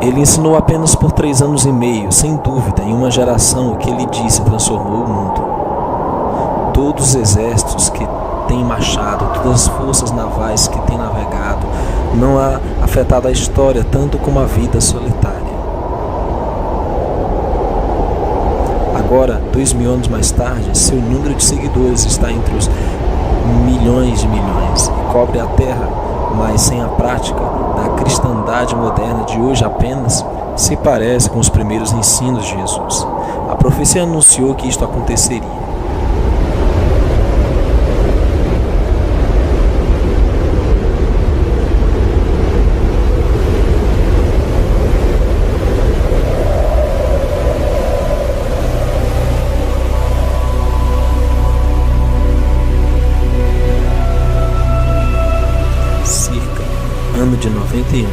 Ele ensinou apenas por 3 anos e meio, sem dúvida, em uma geração o que ele disse transformou o mundo. Todos os exércitos que têm marchado, todas as forças navais que têm navegado, não há afetado a história tanto como a vida solitária. Agora, 2000 anos mais tarde, seu número de seguidores está entre os milhões de milhões e cobre a terra, mas sem a prática da cristandade moderna de hoje apenas se parece com os primeiros ensinos de Jesus. A profecia anunciou que isto aconteceria. Ano de 91,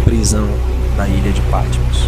prisão da ilha de Patmos.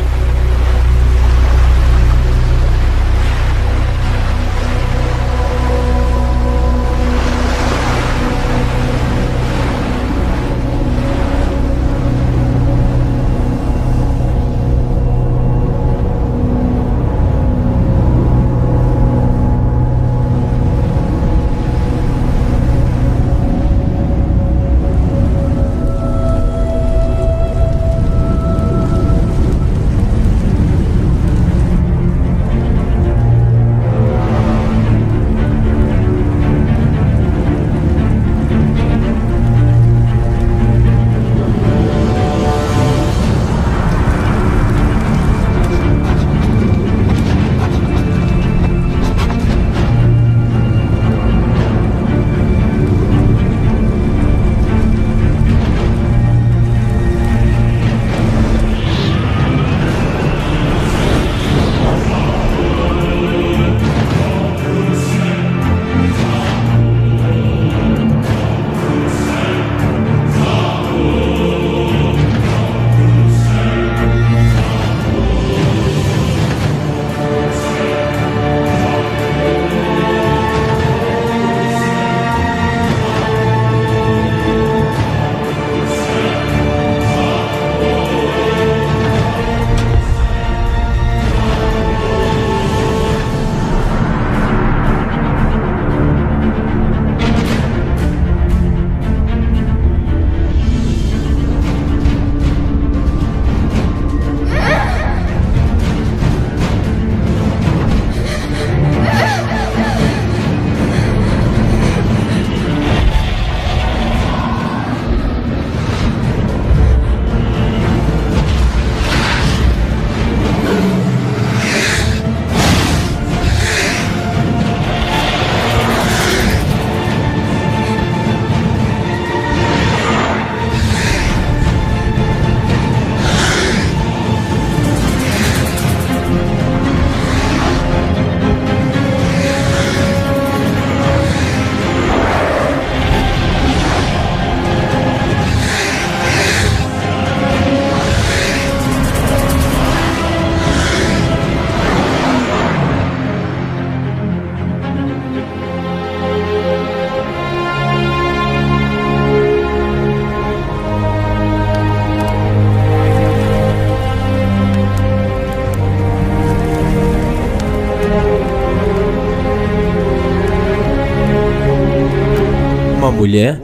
Uma mulher,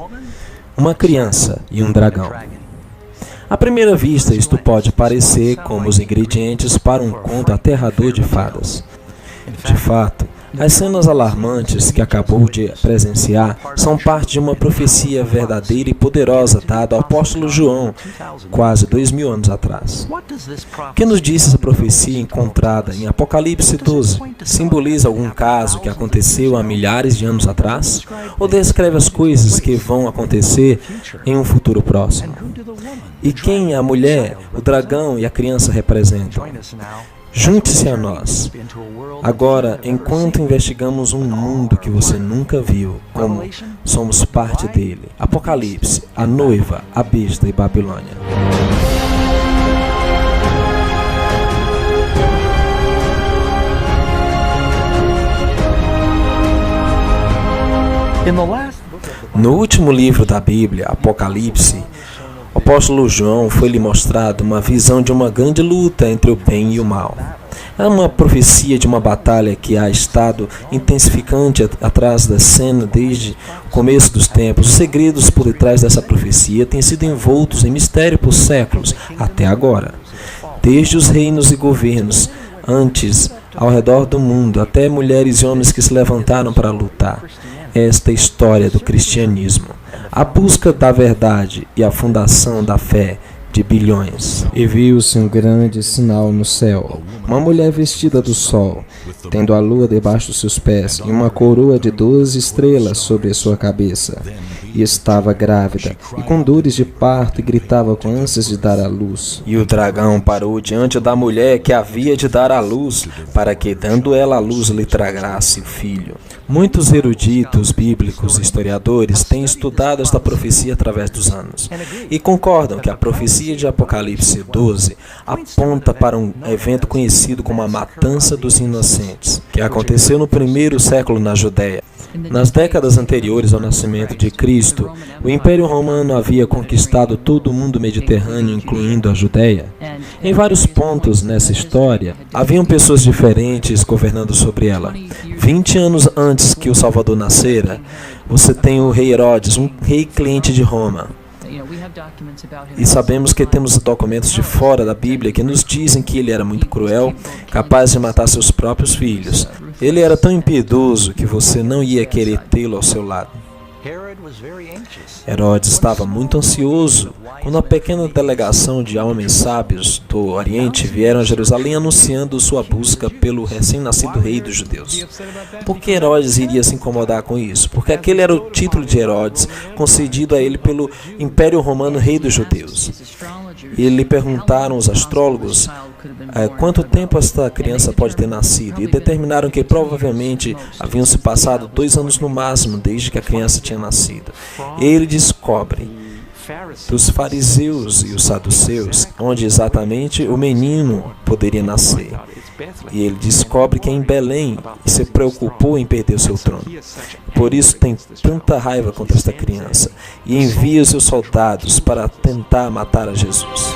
uma criança e um dragão. À primeira vista, isto pode parecer como os ingredientes para um conto aterrador de fadas. De fato, as cenas alarmantes que acabou de presenciar são parte de uma profecia verdadeira e poderosa dada ao apóstolo João, quase 2000 anos atrás. O que nos diz essa profecia encontrada em Apocalipse 12? Simboliza algum caso que aconteceu há milhares de anos atrás? Ou descreve as coisas que vão acontecer em um futuro próximo? E quem a mulher, o dragão e a criança representam? Junte-se a nós. Agora, enquanto investigamos um mundo que você nunca viu, como somos parte dele. Apocalipse, a noiva, a besta e Babilônia. No último livro da Bíblia, Apocalipse, o apóstolo João foi-lhe mostrado uma visão de uma grande luta entre o bem e o mal. É uma profecia de uma batalha que ha estado intensificante atrás da cena desde o começo dos tempos. Os segredos por detrás dessa profecia têm sido envoltos em mistério por séculos, até agora. Desde os reinos e governos, antes, ao redor do mundo, até mulheres e homens que se levantaram para lutar. Esta é a história do cristianismo. A busca da verdade e a fundação da fé de bilhões. E viu-se um grande sinal no céu, uma mulher vestida do sol, tendo a lua debaixo dos seus pés e uma coroa de 12 estrelas sobre a sua cabeça. E estava grávida, e com dores de parto, e gritava com ânsias de dar à luz. E o dragão parou diante da mulher que havia de dar à luz, para que, dando ela à luz, lhe tragasse o filho. Muitos eruditos bíblicos e historiadores têm estudado esta profecia através dos anos, e concordam que a profecia de Apocalipse 12 aponta para um evento conhecido como a matança dos inocentes, que aconteceu no primeiro século na Judéia. Nas décadas anteriores ao nascimento de Cristo, o Império Romano havia conquistado todo o mundo mediterrâneo, incluindo a Judéia. Em vários pontos nessa história, haviam pessoas diferentes governando sobre ela. 20 anos antes que o Salvador nascera, você tem o rei Herodes, um rei cliente de Roma. E sabemos que temos documentos de fora da Bíblia que nos dizem que ele era muito cruel, capaz de matar seus próprios filhos. Ele era tão impiedoso que você não ia querer tê-lo ao seu lado. Herodes estava muito ansioso quando uma pequena delegação de homens sábios do Oriente vieram a Jerusalém anunciando sua busca pelo recém-nascido rei dos judeus. Por que Herodes iria se incomodar com isso? Porque aquele era o título de Herodes, concedido a ele pelo Império Romano Rei dos Judeus. E lhe perguntaram os astrólogos quanto tempo esta criança pode ter nascido, e determinaram que provavelmente haviam se passado 2 anos no máximo desde que a criança tinha nascido. E ele descobre dos fariseus e os saduceus onde exatamente o menino poderia nascer. E ele descobre que é em Belém e se preocupou em perder o seu trono. Por isso tem tanta raiva contra esta criança e envia os seus soldados para tentar matar a Jesus.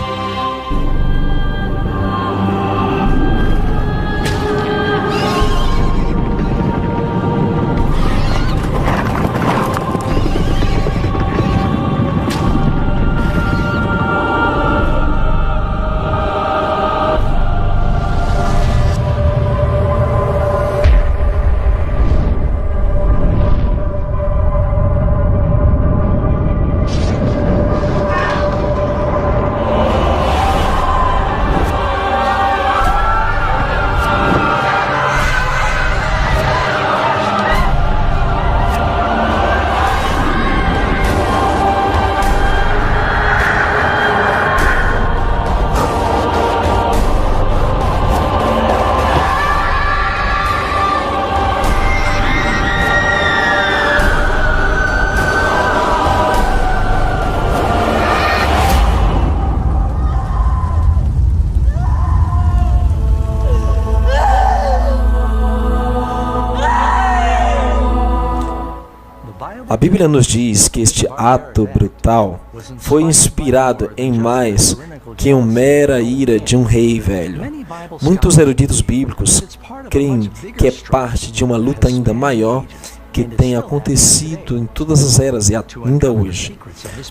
A Bíblia nos diz que este ato brutal foi inspirado em mais que uma mera ira de um rei velho. Muitos eruditos bíblicos creem que é parte de uma luta ainda maior que tem acontecido em todas as eras e ainda hoje.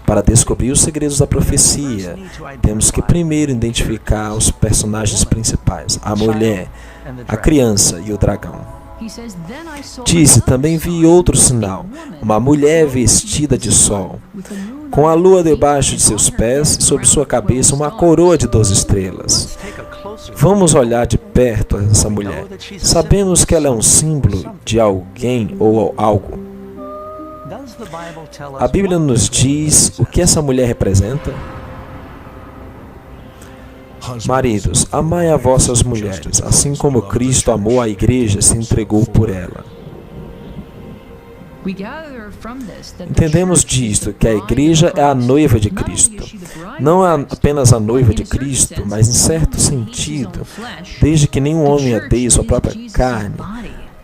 Para descobrir os segredos da profecia, temos que primeiro identificar os personagens principais, a mulher, a criança e o dragão. Disse, também vi outro sinal, uma mulher vestida de sol, com a lua debaixo de seus pés e sobre sua cabeça uma coroa de 12 estrelas. Vamos olhar de perto essa mulher. Sabemos que ela é um símbolo de alguém ou algo. A Bíblia nos diz o que essa mulher representa. Maridos, amai a vossas mulheres, assim como Cristo amou a igreja e se entregou por ela. Entendemos disto, que a igreja é a noiva de Cristo. Não é apenas a noiva de Cristo, mas em certo sentido, desde que nenhum homem odeie sua própria carne,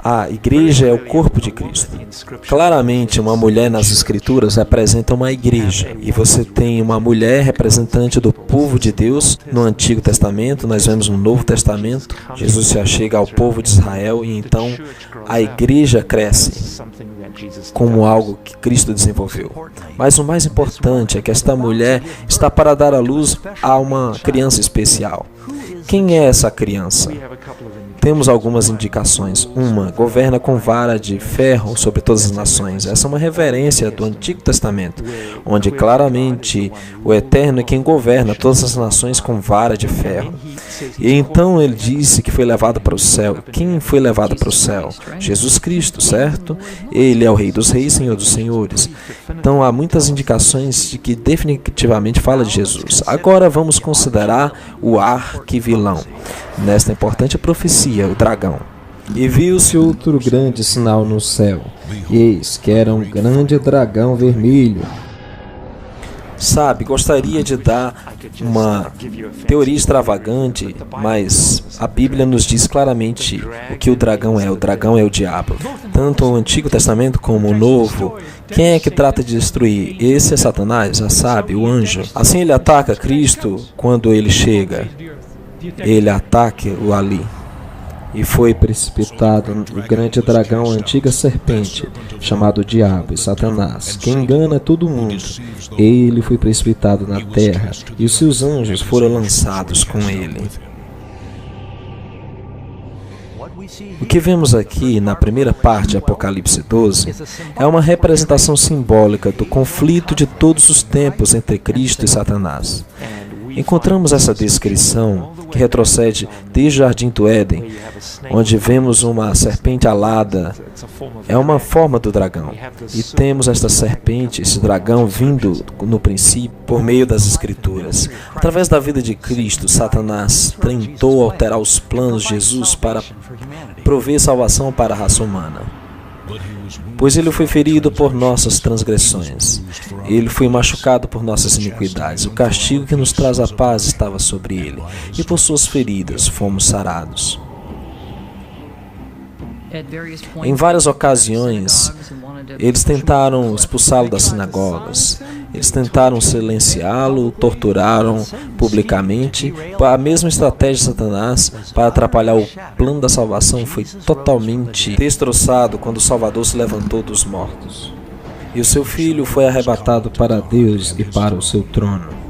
A igreja é o corpo de Cristo. Claramente, uma mulher nas Escrituras representa uma igreja. E você tem uma mulher representante do povo de Deus no Antigo Testamento. Nós vemos no Novo Testamento. Jesus se achega ao povo de Israel e então a igreja cresce como algo que Cristo desenvolveu. Mas o mais importante é que esta mulher está para dar à luz a uma criança especial. Quem é essa criança? Temos algumas indicações. Uma, governa com vara de ferro sobre todas as nações. Essa é uma referência do Antigo Testamento, onde claramente o Eterno é quem governa todas as nações com vara de ferro. E então ele disse que foi levado para o céu. Quem foi levado para o céu? Jesus Cristo, certo? Ele é o Rei dos Reis, Senhor dos Senhores. Então há muitas indicações de que definitivamente fala de Jesus. Agora vamos considerar o arquivilão. Nesta importante profecia, o dragão. E viu-se outro grande sinal no céu, e eis que era um grande dragão vermelho. Sabe, gostaria de dar uma teoria extravagante, mas a Bíblia nos diz claramente o que o dragão é. O dragão é o diabo. Tanto o Antigo Testamento como o Novo. Quem é que trata de destruir? Esse é Satanás, já sabe, o anjo. Assim ele ataca Cristo quando ele chega. Ele ataca o ali. E foi precipitado o grande dragão, a antiga serpente, chamado Diabo e Satanás, que engana todo mundo. Ele foi precipitado na terra, e os seus anjos foram lançados com ele. O que vemos aqui na primeira parte de Apocalipse 12 é uma representação simbólica do conflito de todos os tempos entre Cristo e Satanás. Encontramos essa descrição que retrocede desde o Jardim do Éden, onde vemos uma serpente alada. É uma forma do dragão. E temos esta serpente, esse dragão, vindo no princípio por meio das Escrituras. Através da vida de Cristo, Satanás tentou alterar os planos de Jesus para prover salvação para a raça humana. Pois ele foi ferido por nossas transgressões. Ele foi machucado por nossas iniquidades. O castigo que nos traz a paz estava sobre ele, e por suas feridas fomos sarados. Em várias ocasiões, eles tentaram expulsá-lo das sinagogas. Eles tentaram silenciá-lo, torturaram publicamente. A mesma estratégia de Satanás para atrapalhar o plano da salvação foi totalmente destroçado quando o Salvador se levantou dos mortos. E o seu filho foi arrebatado para Deus e para o seu trono.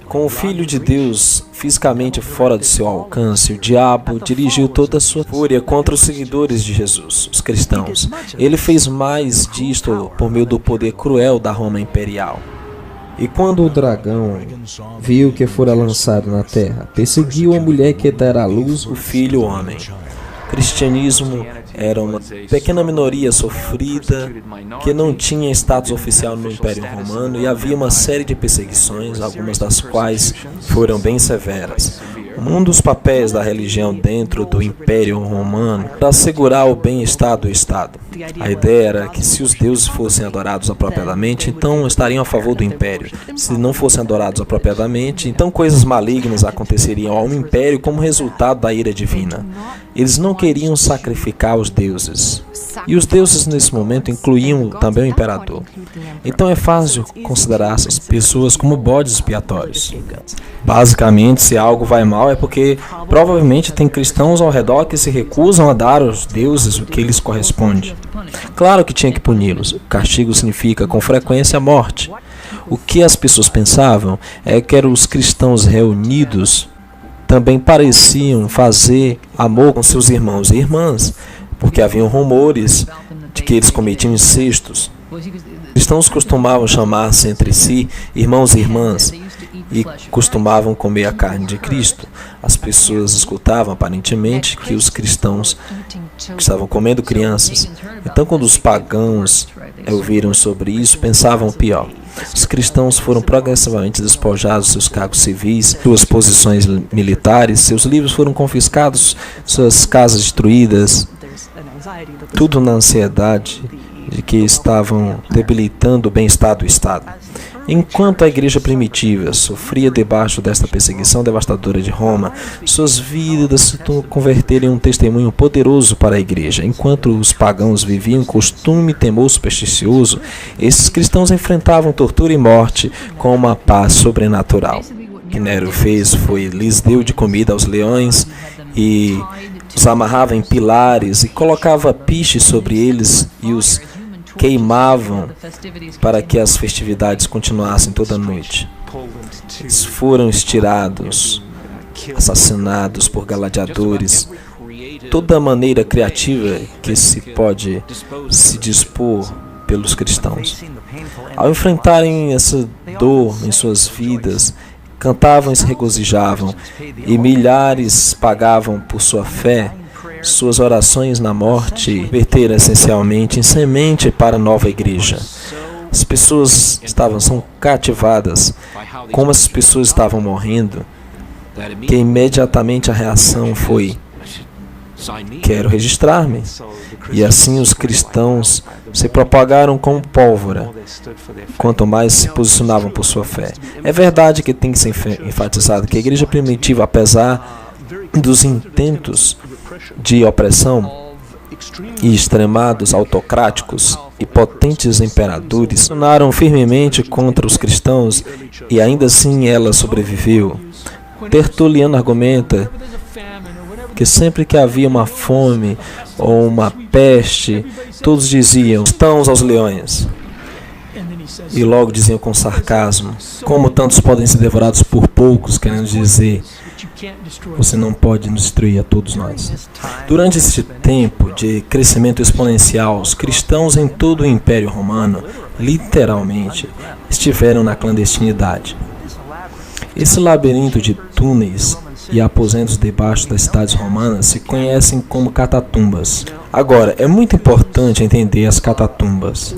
Com o Filho de Deus fisicamente fora do seu alcance, o diabo dirigiu toda a sua fúria contra os seguidores de Jesus, os cristãos. Ele fez mais disto por meio do poder cruel da Roma imperial. E quando o dragão viu que fora lançado na terra, perseguiu a mulher que dera à luz o filho homem. O cristianismo era uma pequena minoria sofrida que não tinha status oficial no Império Romano e havia uma série de perseguições, algumas das quais foram bem severas. Um dos papéis da religião dentro do Império Romano era assegurar o bem-estar do Estado. A ideia era que se os deuses fossem adorados apropriadamente, então estariam a favor do Império. Se não fossem adorados apropriadamente, então coisas malignas aconteceriam ao Império como resultado da ira divina. Eles não queriam sacrificar os deuses. E os deuses nesse momento incluíam também o imperador. Então é fácil considerar essas pessoas como bodes expiatórios. Basicamente, se algo vai mal é porque provavelmente tem cristãos ao redor que se recusam a dar aos deuses o que lhes corresponde. Claro que tinha que puni-los. O castigo significa com frequência a morte. O que as pessoas pensavam é que eram os cristãos reunidos também pareciam fazer amor com seus irmãos e irmãs, porque haviam rumores de que eles cometiam incestos. Cristãos costumavam chamar-se entre si irmãos e irmãs e costumavam comer a carne de Cristo. As pessoas escutavam aparentemente que os cristãos estavam comendo crianças. Então, quando os pagãos ouviram sobre isso, pensavam o pior. Os cristãos foram progressivamente despojados de seus cargos civis, suas posições militares, seus livros foram confiscados, suas casas destruídas, tudo na ansiedade de que estavam debilitando o bem-estar do Estado. Enquanto a igreja primitiva sofria debaixo desta perseguição devastadora de Roma, suas vidas se converteram em um testemunho poderoso para a igreja. Enquanto os pagãos viviam em costume e temor supersticioso, esses cristãos enfrentavam tortura e morte com uma paz sobrenatural. O que Nero fez foi lhes deu de comida aos leões e os amarrava em pilares e colocava piche sobre eles e os queimavam para que as festividades continuassem toda noite. Eles foram estirados, assassinados por gladiadores, toda maneira criativa que se pode se dispor pelos cristãos. Ao enfrentarem essa dor em suas vidas, cantavam e se regozijavam, e milhares pagavam por sua fé. Suas orações na morte converteram essencialmente em semente para a nova igreja. As pessoas são cativadas, como as pessoas estavam morrendo, que imediatamente a reação foi: quero registrar-me. E assim os cristãos se propagaram como pólvora, quanto mais se posicionavam por sua fé. É verdade que tem que ser enfatizado que a igreja primitiva, apesar dos intentos de opressão e extremados autocráticos e potentes imperadores, pressionaram firmemente contra os cristãos e ainda assim ela sobreviveu. Tertuliano argumenta que sempre que havia uma fome ou uma peste, todos diziam: cristãos aos leões. E logo diziam com sarcasmo: como tantos podem ser devorados por poucos, querendo dizer, você não pode nos destruir a todos nós. Durante este tempo de crescimento exponencial, os cristãos em todo o Império Romano, literalmente, estiveram na clandestinidade. Esse labirinto de túneis e aposentos debaixo das cidades romanas se conhecem como catatumbas. Agora, é muito importante entender as catatumbas.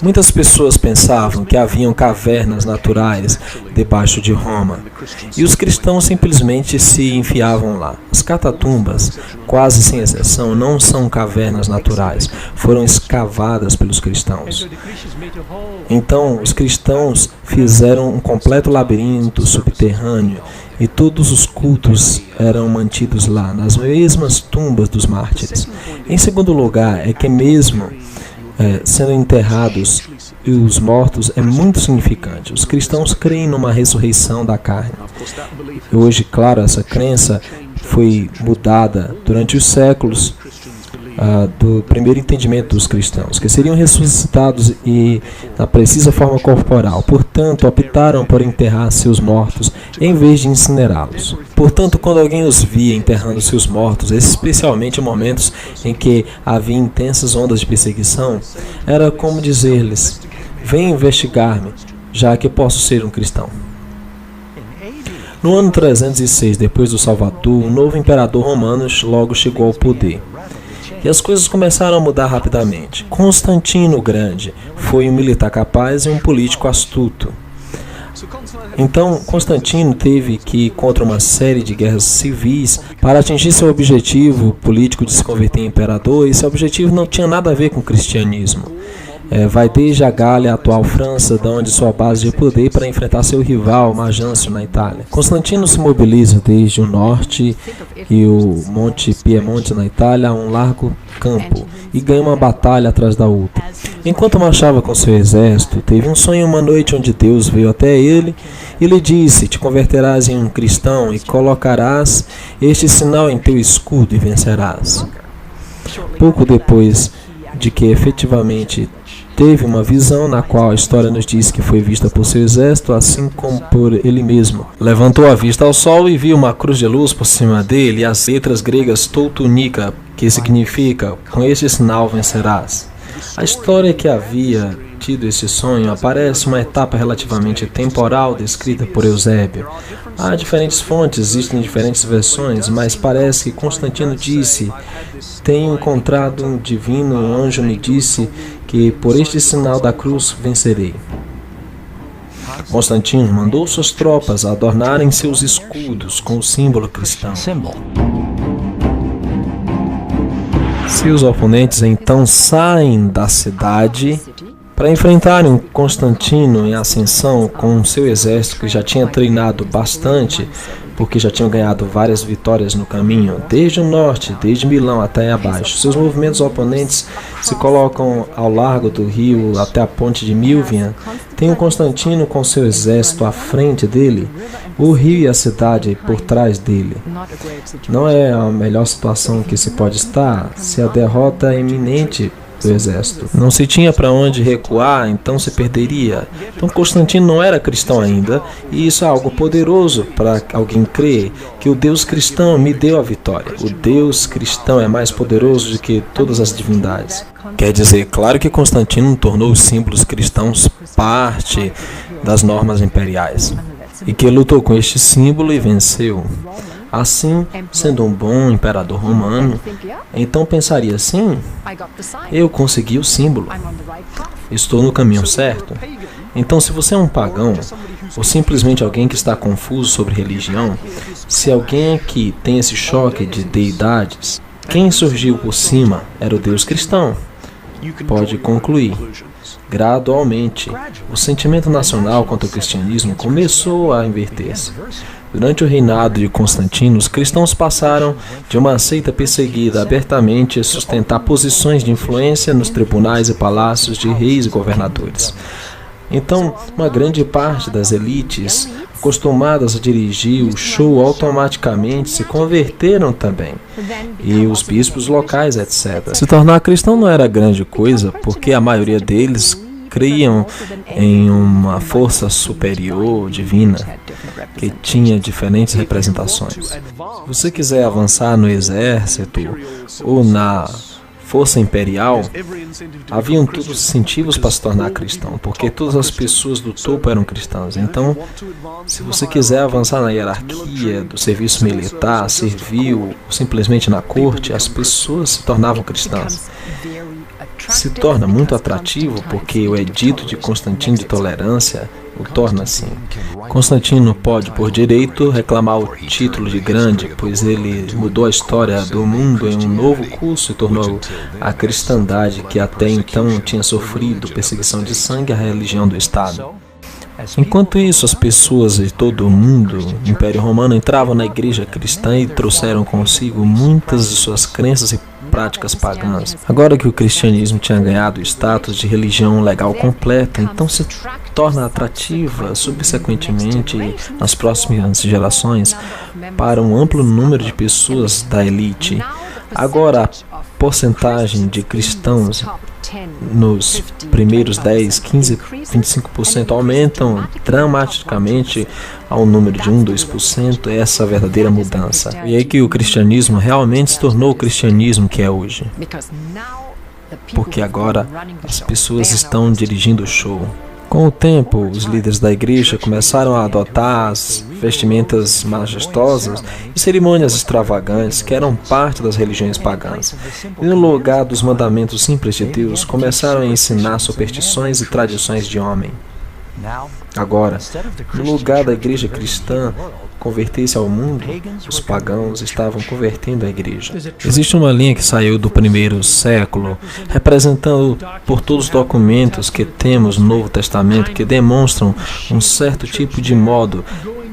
Muitas pessoas pensavam que haviam cavernas naturais debaixo de Roma, e os cristãos simplesmente se enfiavam lá. As catatumbas, quase sem exceção, não são cavernas naturais, foram escavadas pelos cristãos. Então, os cristãos fizeram um completo labirinto subterrâneo, e todos os cultos eram mantidos lá, nas mesmas tumbas dos mártires. Em segundo lugar, é que mesmo sendo enterrados e os mortos é muito significante. Os cristãos creem numa ressurreição da carne. Hoje, claro, essa crença foi mudada durante os séculos do primeiro entendimento dos cristãos, que seriam ressuscitados e na precisa forma corporal. Portanto, optaram por enterrar seus mortos em vez de incinerá-los. Portanto, quando alguém os via enterrando seus mortos, especialmente em momentos em que havia intensas ondas de perseguição, era como dizer-lhes: venha investigar-me, já que posso ser um cristão. No ano 306 depois do Salvador, um novo imperador romano logo chegou ao poder. E as coisas começaram a mudar rapidamente. Constantino o Grande foi um militar capaz e um político astuto. Então, Constantino teve que ir contra uma série de guerras civis para atingir seu objetivo político de se converter em imperador, e esse objetivo não tinha nada a ver com o cristianismo. Vai desde a Gália, a atual França, de onde sua base de poder, para enfrentar seu rival, Magancio, na Itália. Constantino se mobiliza desde o norte e o Monte Piemonte, na Itália, a um largo campo, e ganha uma batalha atrás da outra. Enquanto marchava com seu exército, teve um sonho uma noite onde Deus veio até ele e lhe disse: te converterás em um cristão e colocarás este sinal em teu escudo e vencerás. Pouco depois de que efetivamente teve uma visão na qual a história nos diz que foi vista por seu exército, assim como por ele mesmo. Levantou a vista ao sol e viu uma cruz de luz por cima dele e as letras gregas Teutonica, que significa: com este sinal vencerás. A história que havia tido esse sonho aparece uma etapa relativamente temporal descrita por Eusébio. Há diferentes fontes, existem diferentes versões, mas parece que Constantino disse: tenho encontrado um divino anjo me disse que por este sinal da cruz vencerei. Constantino mandou suas tropas adornarem seus escudos com o símbolo cristão. Seus oponentes então saem da cidade Para enfrentarem Constantino em ascensão com seu exército que já tinha treinado bastante, porque já tinham ganhado várias vitórias no caminho, desde o norte, desde Milão até abaixo. Seus movimentos oponentes se colocam ao largo do rio até a ponte de Milvian. Tem o Constantino com seu exército à frente dele, o rio e a cidade por trás dele. Não é a melhor situação que se pode estar se a derrota é iminente do exército. Não se tinha para onde recuar, então se perderia. Então Constantino não era cristão ainda, e isso é algo poderoso para alguém crer que o Deus cristão me deu a vitória. O Deus cristão é mais poderoso do que todas as divindades. Quer dizer, claro que Constantino tornou os símbolos cristãos parte das normas imperiais, e que lutou com este símbolo e venceu. Assim, sendo um bom imperador romano, então pensaria assim: eu consegui o símbolo, estou no caminho certo. Então, se você é um pagão, ou simplesmente alguém que está confuso sobre religião, se alguém aqui tem esse choque de deidades, quem surgiu por cima era o Deus cristão. Pode concluir. Gradualmente, o sentimento nacional contra o cristianismo começou a inverter-se. Durante o reinado de Constantino, os cristãos passaram de uma seita perseguida abertamente a sustentar posições de influência nos tribunais e palácios de reis e governadores. Então, uma grande parte das elites, acostumadas a dirigir o show, automaticamente se converteram também. E os bispos locais, etc. Se tornar cristão não era grande coisa, porque a maioria deles criam em uma força superior, divina, que tinha diferentes representações. Se você quiser avançar no exército ou na força imperial, haviam todos os incentivos para se tornar cristão, porque todas as pessoas do topo eram cristãs. Então, se você quiser avançar na hierarquia do serviço militar, civil, ou simplesmente na corte, as pessoas se tornavam cristãs. Se torna muito atrativo porque o edito de Constantino de tolerância o torna assim. Constantino pode, por direito, reclamar o título de grande, pois ele mudou a história do mundo em um novo curso e tornou a cristandade, que até então tinha sofrido perseguição de sangue, a religião do Estado. Enquanto isso, as pessoas de todo o mundo, o Império Romano, entravam na igreja cristã e trouxeram consigo muitas de suas crenças e práticas pagãs. Agora que o cristianismo tinha ganhado o status de religião legal completa, então se torna atrativa, subsequentemente, nas próximas gerações, para um amplo número de pessoas da elite. Agora, a porcentagem de cristãos nos primeiros 10, 15, 25% aumentam dramaticamente ao número de 1, 2%, essa é a verdadeira mudança. E aí que o cristianismo realmente se tornou o cristianismo que é hoje. Porque agora as pessoas estão dirigindo o show. Com o tempo, os líderes da igreja começaram a adotar as vestimentas majestosas e cerimônias extravagantes que eram parte das religiões pagãs. E no lugar dos mandamentos simples de Deus, começaram a ensinar superstições e tradições de homem. Agora, no lugar da igreja cristã converter-se ao mundo, os pagãos estavam convertendo a igreja. Existe uma linha que saiu do primeiro século, representando por todos os documentos que temos no Novo Testamento que demonstram um certo tipo de modo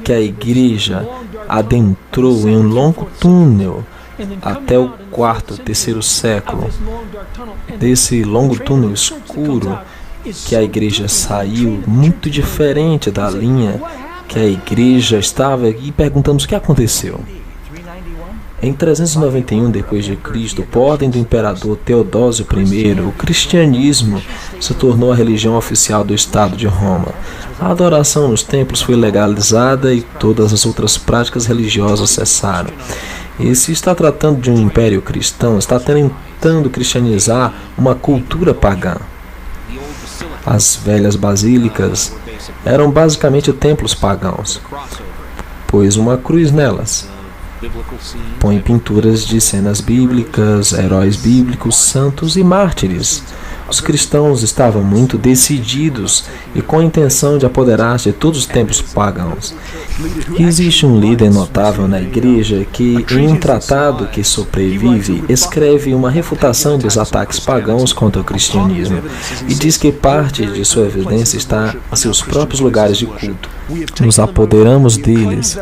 que a igreja adentrou em um longo túnel até o quarto, terceiro século. Desse longo túnel escuro que a igreja saiu, muito diferente da linha que a igreja estava, e perguntamos o que aconteceu. Em 391 d.C., por ordem do imperador Teodósio I, o cristianismo se tornou a religião oficial do Estado de Roma. A adoração nos templos foi legalizada e todas as outras práticas religiosas cessaram. E se está tratando de um império cristão, está tentando cristianizar uma cultura pagã. As velhas basílicas eram basicamente templos pagãos, pôs uma cruz nelas. Põe pinturas de cenas bíblicas, heróis bíblicos, santos e mártires. Os cristãos estavam muito decididos e com a intenção de apoderar-se de todos os tempos pagãos. E existe um líder notável na igreja que, em um tratado que sobrevive, escreve uma refutação dos ataques pagãos contra o cristianismo e diz que parte de sua evidência está em seus próprios lugares de culto. Nos apoderamos deles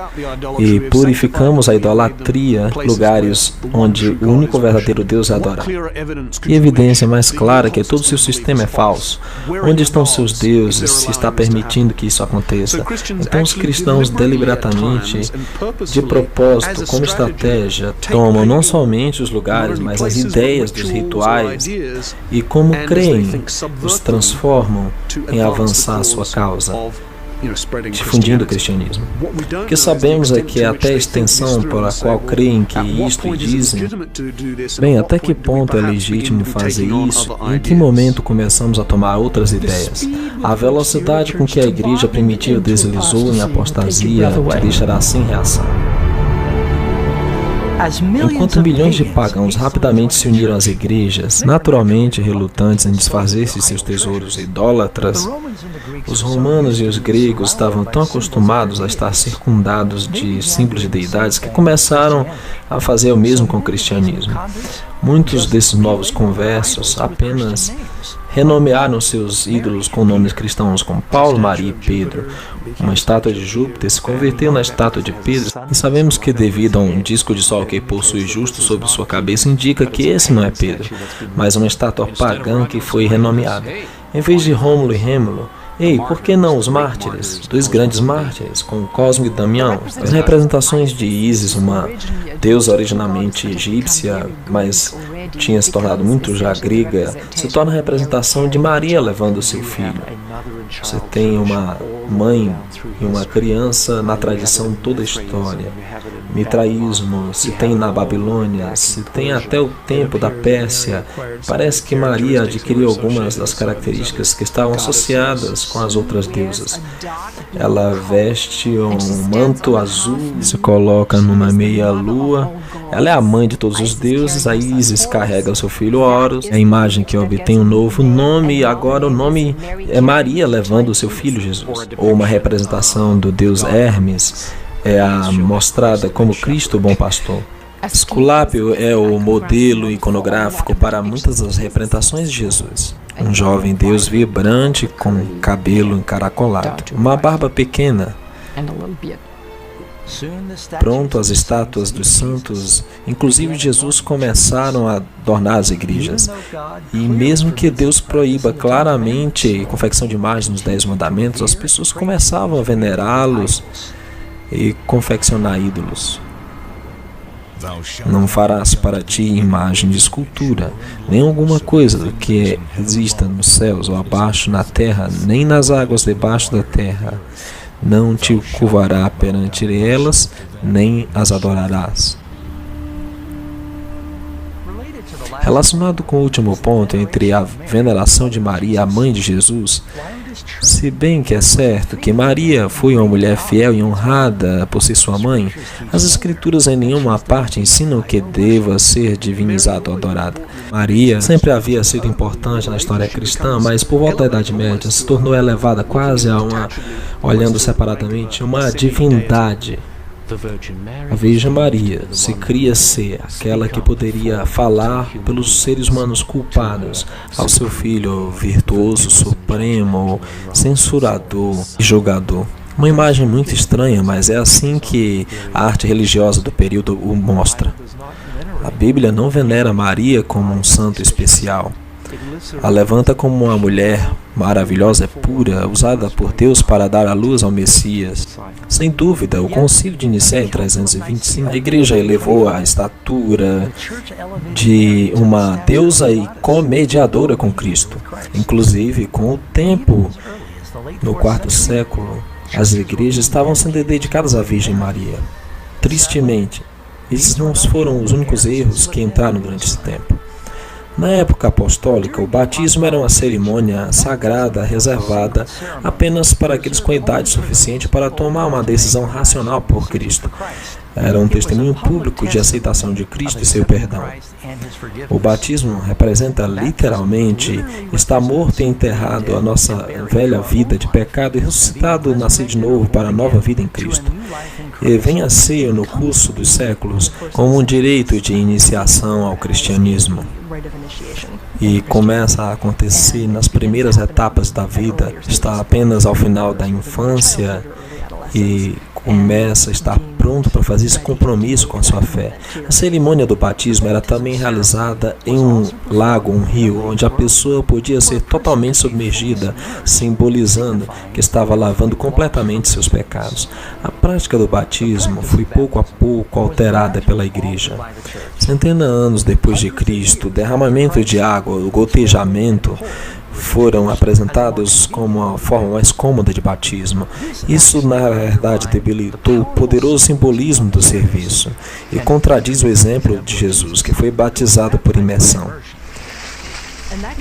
e purificamos a idolatria, lugares onde o único verdadeiro Deus é adorado. Que evidência mais clara que todo o seu sistema é falso? Onde estão seus deuses se está permitindo que isso aconteça? Então os cristãos deliberadamente, de propósito, como estratégia, tomam não somente os lugares, mas as ideias dos rituais e como creem, os transformam em avançar a sua causa, difundindo o cristianismo. O que sabemos é que até a extensão pela qual creem que isto e dizem, bem, até que ponto é legítimo fazer isso e em que momento começamos a tomar outras ideias? A velocidade com que a igreja primitiva deslizou em apostasia te deixará sem reação. Enquanto milhões de pagãos rapidamente se uniram às igrejas, naturalmente relutantes em desfazer-se de seus tesouros idólatras, os romanos e os gregos estavam tão acostumados a estar circundados de símbolos de deidades que começaram a fazer o mesmo com o cristianismo. Muitos desses novos conversos apenas renomearam seus ídolos com nomes cristãos como Paulo, Maria e Pedro. Uma estátua de Júpiter se converteu na estátua de Pedro e sabemos que devido a um disco de sol que possui justo sobre sua cabeça indica que esse não é Pedro, mas uma estátua pagã que foi renomeada. Em vez de Rômulo e Rêmulo, ei, por que não os mártires? Dois grandes mártires, como Cosmo e Damião. As representações de Ísis, uma deusa originalmente egípcia, mas tinha se tornado muito já grega, se torna a representação de Maria levando seu filho. Você tem uma mãe e uma criança na tradição toda a história. Mitraísmo se tem na Babilônia, se tem até o tempo da Pérsia. Parece que Maria adquiriu algumas das características que estavam associadas com as outras deusas. Ela veste um manto azul, se coloca numa meia-lua. Ela é a mãe de todos os deuses. A Ísis carrega o seu filho Horus. É a imagem que obtém um novo nome e agora o nome é Maria levando o seu filho Jesus. Ou uma representação do deus Hermes é a mostrada como Cristo, o bom pastor. Esculápio é o modelo iconográfico para muitas das representações de Jesus. Um jovem Deus vibrante com cabelo encaracolado, uma barba pequena. Pronto, as estátuas dos santos, inclusive Jesus, começaram a adornar as igrejas. E mesmo que Deus proíba claramente a confecção de imagens nos 10 mandamentos, as pessoas começavam a venerá-los e confeccionar ídolos. Não farás para ti imagem de escultura, nem alguma coisa que exista nos céus ou abaixo na terra, nem nas águas debaixo da terra. Não te curvará perante elas, nem as adorarás. Relacionado com o último ponto entre a veneração de Maria, a mãe de Jesus, se bem que é certo que Maria foi uma mulher fiel e honrada por ser sua mãe, as Escrituras em nenhuma parte ensinam que deva ser divinizada ou adorada. Maria sempre havia sido importante na história cristã, mas por volta da Idade Média se tornou elevada quase a uma, olhando separadamente, uma divindade. A Virgem Maria se cria ser aquela que poderia falar pelos seres humanos culpados ao seu filho virtuoso, supremo, censurador e julgador. Uma imagem muito estranha, mas é assim que a arte religiosa do período o mostra. A Bíblia não venera Maria como um santo especial. A levanta como uma mulher maravilhosa, pura, usada por Deus para dar à luz ao Messias. Sem dúvida, o Concílio de Nicéia em 325, a igreja elevou a estatura de uma deusa e comediadora com Cristo. Inclusive, com o tempo, no quarto século, as igrejas estavam sendo dedicadas à Virgem Maria. Tristemente, esses não foram os únicos erros que entraram durante esse tempo. Na época apostólica, o batismo era uma cerimônia sagrada reservada apenas para aqueles com idade suficiente para tomar uma decisão racional por Cristo. Era um testemunho público de aceitação de Cristo e seu perdão. O batismo representa literalmente estar morto e enterrado a nossa velha vida de pecado e ressuscitado, nascer de novo para a nova vida em Cristo. E vem a ser, no curso dos séculos, como um direito de iniciação ao cristianismo. E começa a acontecer nas primeiras etapas da vida, está apenas ao final da infância e começa a estar pronto para fazer esse compromisso com a sua fé. A cerimônia do batismo era também realizada em um lago, um rio, onde a pessoa podia ser totalmente submergida, simbolizando que estava lavando completamente seus pecados. A prática do batismo foi pouco a pouco alterada pela igreja. Centenas de anos depois de Cristo, o derramamento de água, o gotejamento, foram apresentados como a forma mais cômoda de batismo. Isso, na verdade, debilitou o poderoso simbolismo do serviço e contradiz o exemplo de Jesus, que foi batizado por imersão.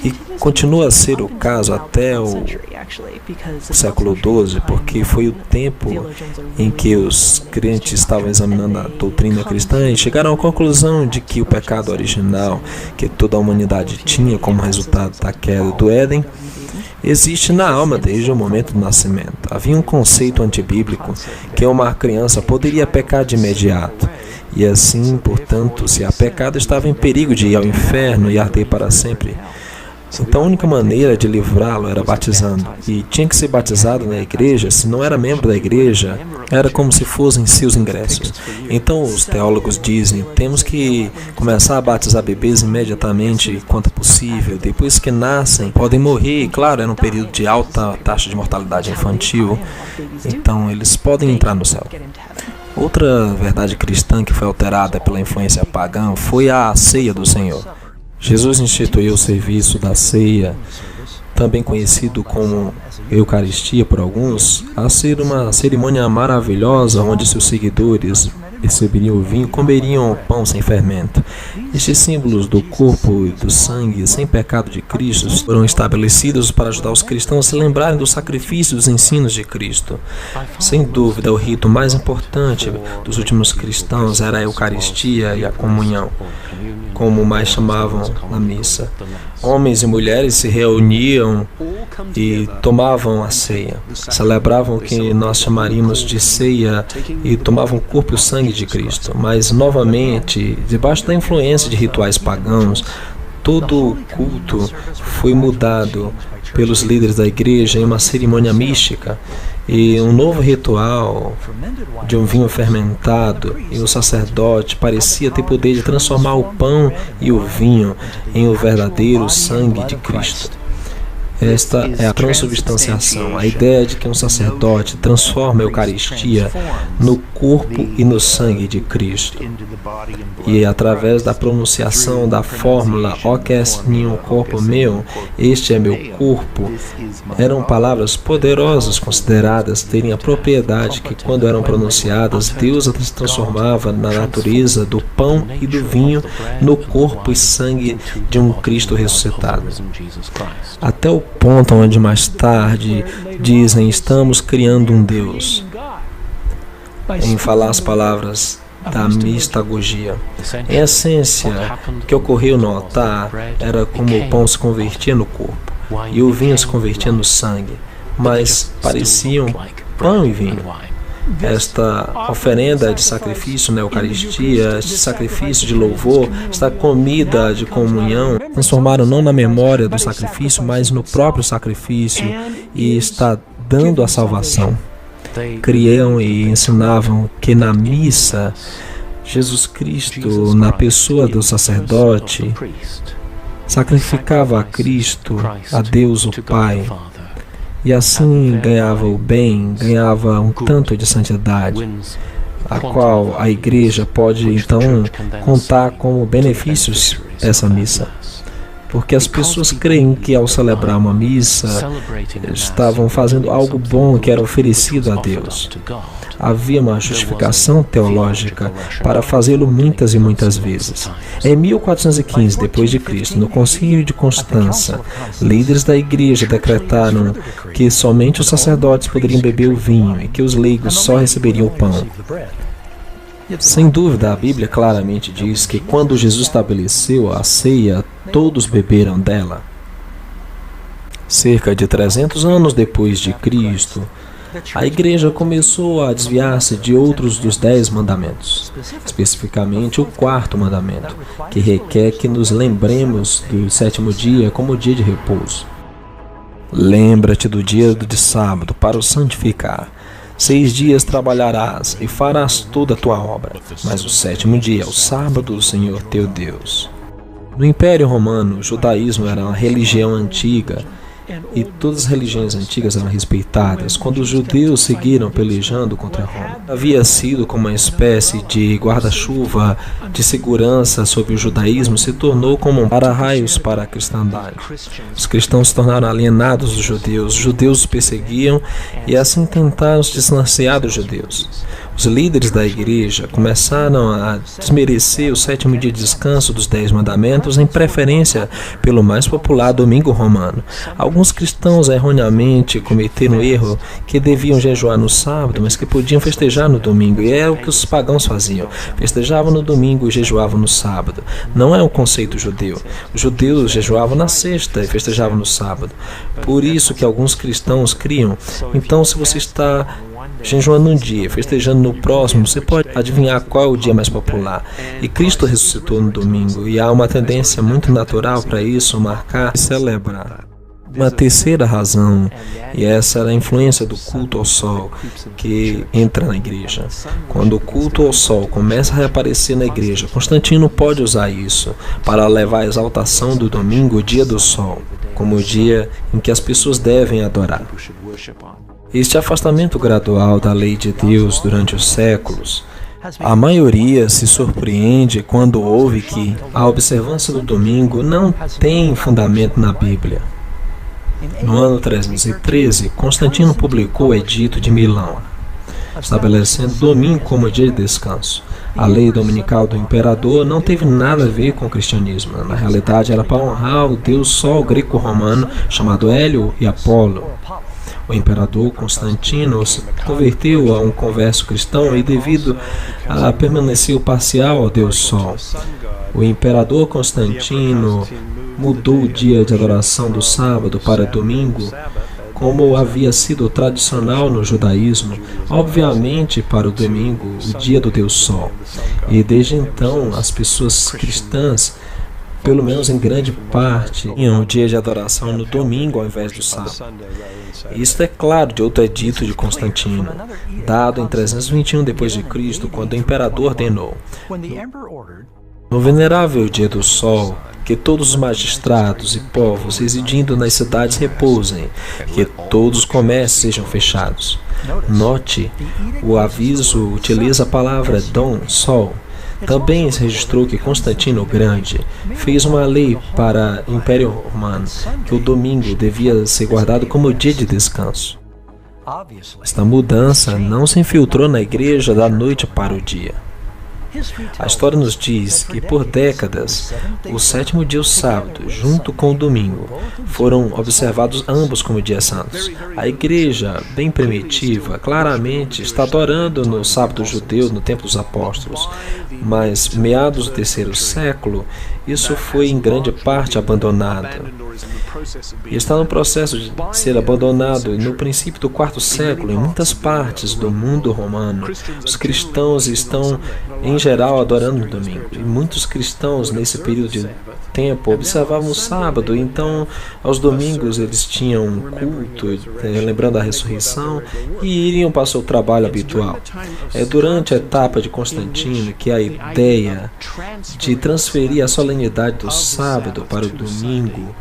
E continua a ser o caso até o século XII, porque foi o tempo em que os crentes estavam examinando a doutrina cristã e chegaram à conclusão de que o pecado original que toda a humanidade tinha como resultado da queda do Éden existe na alma desde o momento do nascimento. Havia um conceito antibíblico que uma criança poderia pecar de imediato. E assim, portanto, se há pecado, estava em perigo de ir ao inferno e arder para sempre. Então a única maneira de livrá-lo era batizando. E tinha que ser batizado na igreja. Se não era membro da igreja, era como se fossem seus ingressos. Então os teólogos dizem, temos que começar a batizar bebês imediatamente quanto possível. Depois que nascem, podem morrer. Claro, era um período de alta taxa de mortalidade infantil. Então eles podem entrar no céu. Outra verdade cristã que foi alterada pela influência pagã foi a ceia do Senhor. Jesus instituiu o serviço da ceia, também conhecido como Eucaristia por alguns, a ser uma cerimônia maravilhosa onde seus seguidores receberiam o vinho e comeriam o pão sem fermento. Estes símbolos do corpo e do sangue sem pecado de Cristo foram estabelecidos para ajudar os cristãos a se lembrarem do sacrifício e dos ensinos de Cristo. Sem dúvida, o rito mais importante dos últimos cristãos era a Eucaristia e a comunhão, como mais chamavam na missa. Homens e mulheres se reuniam e tomavam a ceia. Celebravam o que nós chamaríamos de ceia e tomavam o corpo e o sangue de Cristo. Mas, novamente, debaixo da influência de rituais pagãos, todo o culto foi mudado pelos líderes da igreja em uma cerimônia mística e um novo ritual de um vinho fermentado, e o sacerdote parecia ter poder de transformar o pão e o vinho em o verdadeiro sangue de Cristo. Esta é a transubstanciação, a ideia de que um sacerdote transforma a Eucaristia no corpo e no sangue de Cristo. E através da pronunciação da fórmula "Hoc est nium corpo meu", este é meu corpo, eram palavras poderosas consideradas terem a propriedade que, quando eram pronunciadas, Deus as transformava na natureza do pão e do vinho no corpo e sangue de um Cristo ressuscitado. Até o ponto onde mais tarde dizem, estamos criando um Deus, em falar as palavras da mistagogia. Em essência, o que ocorreu no altar era como o pão se convertia no corpo e o vinho se convertia no sangue, mas pareciam pão e vinho. Esta oferenda de sacrifício na Eucaristia, este sacrifício de louvor, esta comida de comunhão, transformaram não na memória do sacrifício, mas no próprio sacrifício, e está dando a salvação. Criam e ensinavam que na missa, Jesus Cristo, na pessoa do sacerdote, sacrificava a Cristo, a Deus o Pai, e assim ganhava o bem, ganhava um tanto de santidade, a qual a igreja pode então contar como benefícios essa missa. Porque as pessoas creem que ao celebrar uma missa, estavam fazendo algo bom que era oferecido a Deus. Havia uma justificação teológica para fazê-lo muitas e muitas vezes. Em 1415 d.C., no Concílio de Constança, líderes da igreja decretaram que somente os sacerdotes poderiam beber o vinho e que os leigos só receberiam o pão. Sem dúvida, a Bíblia claramente diz que quando Jesus estabeleceu a ceia, todos beberam dela. Cerca de 300 anos depois de Cristo, a igreja começou a desviar-se de outros dos 10 mandamentos, especificamente o 4º mandamento, que requer que nos lembremos do 7º dia como dia de repouso. Lembra-te do dia de sábado para o santificar. 6 dias trabalharás e farás toda a tua obra, mas o 7º dia é o sábado do Senhor teu Deus. No Império Romano, o judaísmo era uma religião antiga, e todas as religiões antigas eram respeitadas. Quando os judeus seguiram pelejando contra Roma, havia sido como uma espécie de guarda-chuva de segurança sobre o judaísmo, se tornou como um para-raios para a cristandade. Os cristãos se tornaram alienados dos judeus, os judeus os perseguiam e assim tentaram se distanciar dos judeus. Os líderes da igreja começaram a desmerecer o 7º dia de descanso dos 10 mandamentos em preferência pelo mais popular domingo romano. Alguns cristãos erroneamente cometeram o erro que deviam jejuar no sábado, mas que podiam festejar no domingo, e é o que os pagãos faziam. Festejavam no domingo e jejuavam no sábado. Não é um conceito judeu. Os judeus jejuavam na sexta e festejavam no sábado. Por isso que alguns cristãos criam. Então, se você está jejuando um dia, festejando no próximo, você pode adivinhar qual é o dia mais popular. E Cristo ressuscitou no domingo, e há uma tendência muito natural para isso, marcar e celebrar. Uma terceira razão, e essa era a influência do culto ao sol que entra na igreja. Quando o culto ao sol começa a reaparecer na igreja, Constantino pode usar isso para levar a exaltação do domingo, o dia do sol, como o dia em que as pessoas devem adorar. Este afastamento gradual da lei de Deus durante os séculos, a maioria se surpreende quando ouve que a observância do domingo não tem fundamento na Bíblia. No ano 313, Constantino publicou o Edito de Milão, estabelecendo o domingo como dia de descanso. A lei dominical do imperador não teve nada a ver com o cristianismo. Na realidade, era para honrar o deus sol greco-romano chamado Hélio e Apolo. O imperador Constantino se converteu a um converso cristão e, devido a permanecer parcial ao deus Sol, o imperador Constantino mudou o dia de adoração do sábado para domingo, como havia sido tradicional no judaísmo, obviamente para o domingo, o dia do deus Sol. E desde então, as pessoas cristãs, pelo menos em grande parte, tinham o dia de adoração no domingo ao invés do sábado. Isto é claro de outro edito de Constantino, dado em 321 d.C., quando o imperador ordenou, no venerável dia do sol, que todos os magistrados e povos residindo nas cidades repousem, que todos os comércios sejam fechados. Note, o aviso utiliza a palavra dom, sol. Também se registrou que Constantino o Grande fez uma lei para o Império Romano que o domingo devia ser guardado como dia de descanso. Esta mudança não se infiltrou na igreja da noite para o dia. A história nos diz que por décadas, o 7º dia, o sábado, junto com o domingo, foram observados ambos como dias santos. A igreja, bem primitiva, claramente está adorando no sábado judeu no tempo dos apóstolos, mas meados do 3º século, isso foi em grande parte abandonado. E está no processo de ser abandonado. No princípio do 4º século, em muitas partes do mundo romano, os cristãos estão, em geral, adorando no domingo. E muitos cristãos, nesse período de tempo, observavam o sábado. Então, aos domingos, eles tinham um culto, lembrando a ressurreição, e iriam para o seu trabalho habitual. É durante a etapa de Constantino que a ideia de transferir a solenidade do sábado para o domingo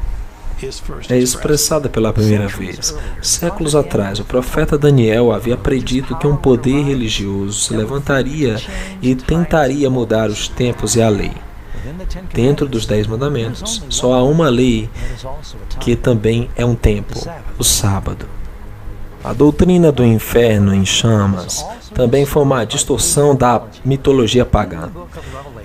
é expressada pela primeira vez. Séculos atrás, o profeta Daniel havia predito que um poder religioso se levantaria e tentaria mudar os tempos e a lei. Dentro dos 10 mandamentos, só há uma lei que também é um tempo, o sábado. A doutrina do inferno em chamas também foi uma distorção da mitologia pagã.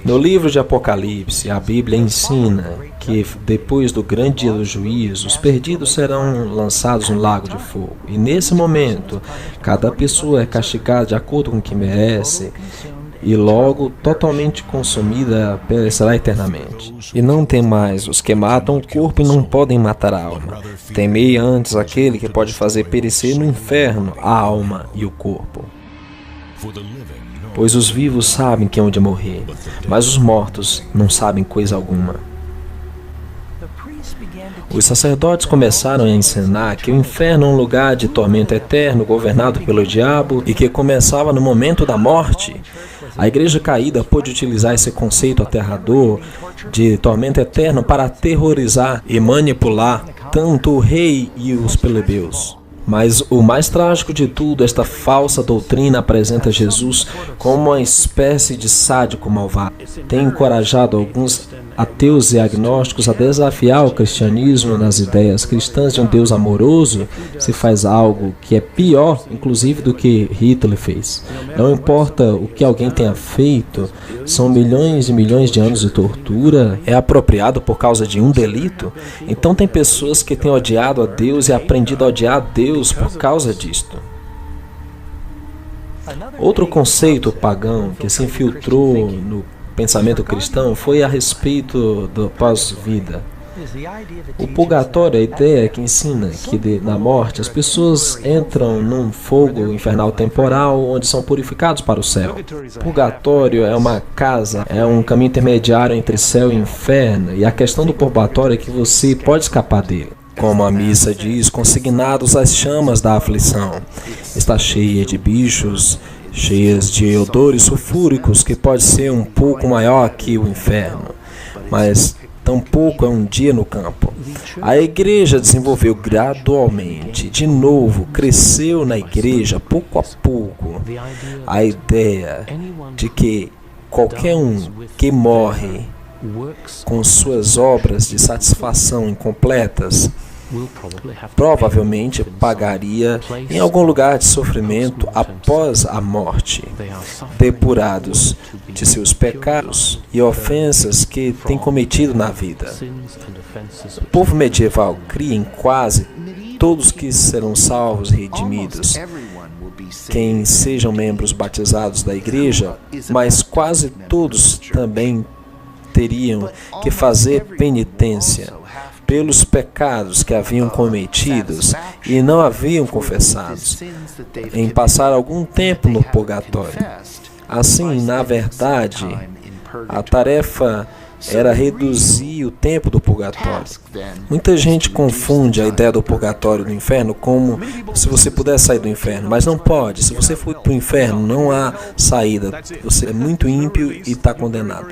No livro de Apocalipse, a Bíblia ensina que depois do grande dia do juízo, os perdidos serão lançados no lago de fogo. E nesse momento, cada pessoa é castigada de acordo com o que merece. e logo totalmente consumida perecerá eternamente. E não temais os que matam o corpo e não podem matar a alma. Temei antes aquele que pode fazer perecer no inferno a alma e o corpo. Pois os vivos sabem que hão de morrer, mas os mortos não sabem coisa alguma. Os sacerdotes começaram a ensinar que o inferno é um lugar de tormento eterno, governado pelo diabo, e que começava no momento da morte. A igreja caída pôde utilizar esse conceito aterrador de tormento eterno para aterrorizar e manipular tanto o rei e os plebeus. Mas o mais trágico de tudo, esta falsa doutrina apresenta Jesus como uma espécie de sádico malvado. Tem encorajado alguns ateus e agnósticos a desafiar o cristianismo nas ideias cristãs de um Deus amoroso. Se faz algo que é pior, inclusive, do que Hitler fez. Não importa o que alguém tenha feito, são milhões e milhões de anos de tortura. É apropriado por causa de um delito? Então tem pessoas que têm odiado a Deus e aprendido a odiar a Deus por causa disto. Outro conceito pagão que se infiltrou no pensamento cristão foi a respeito do pós-vida. O purgatório, a ideia que ensina que na morte as pessoas entram num fogo infernal temporal onde são purificados para o céu. Purgatório é uma casa, é um caminho intermediário entre céu e inferno, e a questão do purgatório é que você pode escapar dele. Como a missa diz, consignados às chamas da aflição. Está cheia de bichos, cheias de odores sulfúricos, que pode ser um pouco maior que o inferno, mas tampouco é um dia no campo. A igreja desenvolveu gradualmente, de novo, cresceu na igreja, pouco a pouco, a ideia de que qualquer um que morre com suas obras de satisfação incompletas provavelmente pagaria em algum lugar de sofrimento após a morte, depurados de seus pecados e ofensas que tem cometido na vida. O povo medieval cria em quase todos que serão salvos e redimidos, quem sejam membros batizados da igreja, mas quase todos também teriam que fazer penitência pelos pecados que haviam cometidos e não haviam confessados, em passar algum tempo no purgatório. Assim, na verdade, a tarefa era reduzir o tempo do purgatório. Muita gente confunde a ideia do purgatório e do inferno como se você pudesse sair do inferno, mas não pode. Se você for para o inferno, não há saída. Você é muito ímpio e está condenado.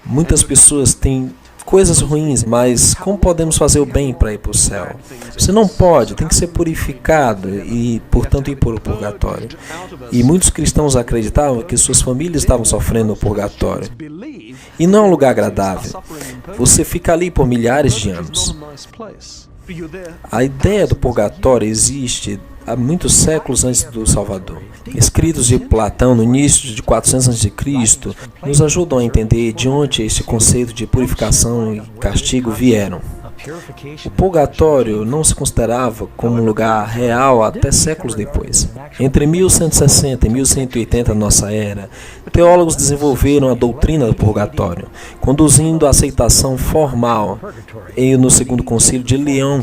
Muitas pessoas têm coisas ruins, mas como podemos fazer o bem para ir para o céu? Você não pode, tem que ser purificado e, portanto, ir para o purgatório. E muitos cristãos acreditavam que suas famílias estavam sofrendo no purgatório. E não é um lugar agradável. Você fica ali por milhares de anos. A ideia do purgatório existe há muitos séculos antes do Salvador. Escritos de Platão no início de 400 a.C. nos ajudam a entender de onde este conceito de purificação e castigo vieram. O purgatório não se considerava como um lugar real até séculos depois. Entre 1160 e 1180 nossa era, teólogos desenvolveram a doutrina do purgatório, conduzindo a aceitação formal no Segundo Concílio de Leão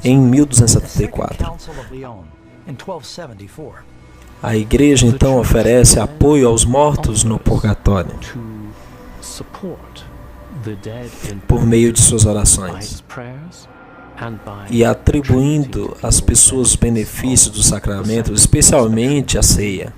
em 1274. A igreja então oferece apoio aos mortos no purgatório por meio de suas orações e atribuindo às pessoas os benefícios do sacramento, especialmente a ceia.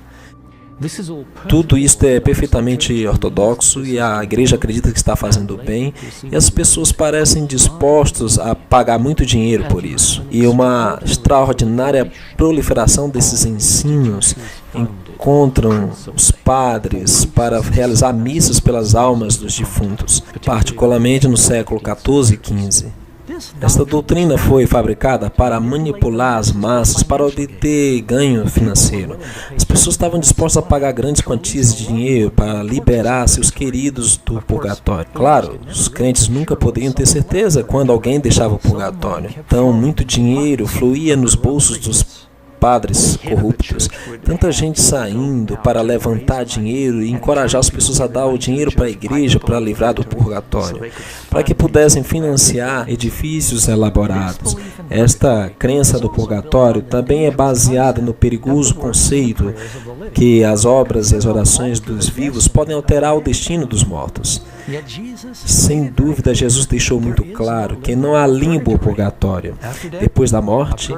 Tudo isto é perfeitamente ortodoxo e a igreja acredita que está fazendo bem e as pessoas parecem dispostas a pagar muito dinheiro por isso. E uma extraordinária proliferação desses ensinos encontram os padres para realizar missas pelas almas dos defuntos, particularmente no século XIV e XV. Esta doutrina foi fabricada para manipular as massas, para obter ganho financeiro. As pessoas estavam dispostas a pagar grandes quantias de dinheiro para liberar seus queridos do purgatório. Claro, os crentes nunca poderiam ter certeza quando alguém deixava o purgatório. Então, muito dinheiro fluía nos bolsos dos padres corruptos, tanta gente saindo para levantar dinheiro e encorajar as pessoas a dar o dinheiro para a igreja para livrar do purgatório, para que pudessem financiar edifícios elaborados. Esta crença do purgatório também é baseada no perigoso conceito que as obras e as orações dos vivos podem alterar o destino dos mortos. Sem dúvida, Jesus deixou muito claro que não há limbo ou purgatório. Depois da morte,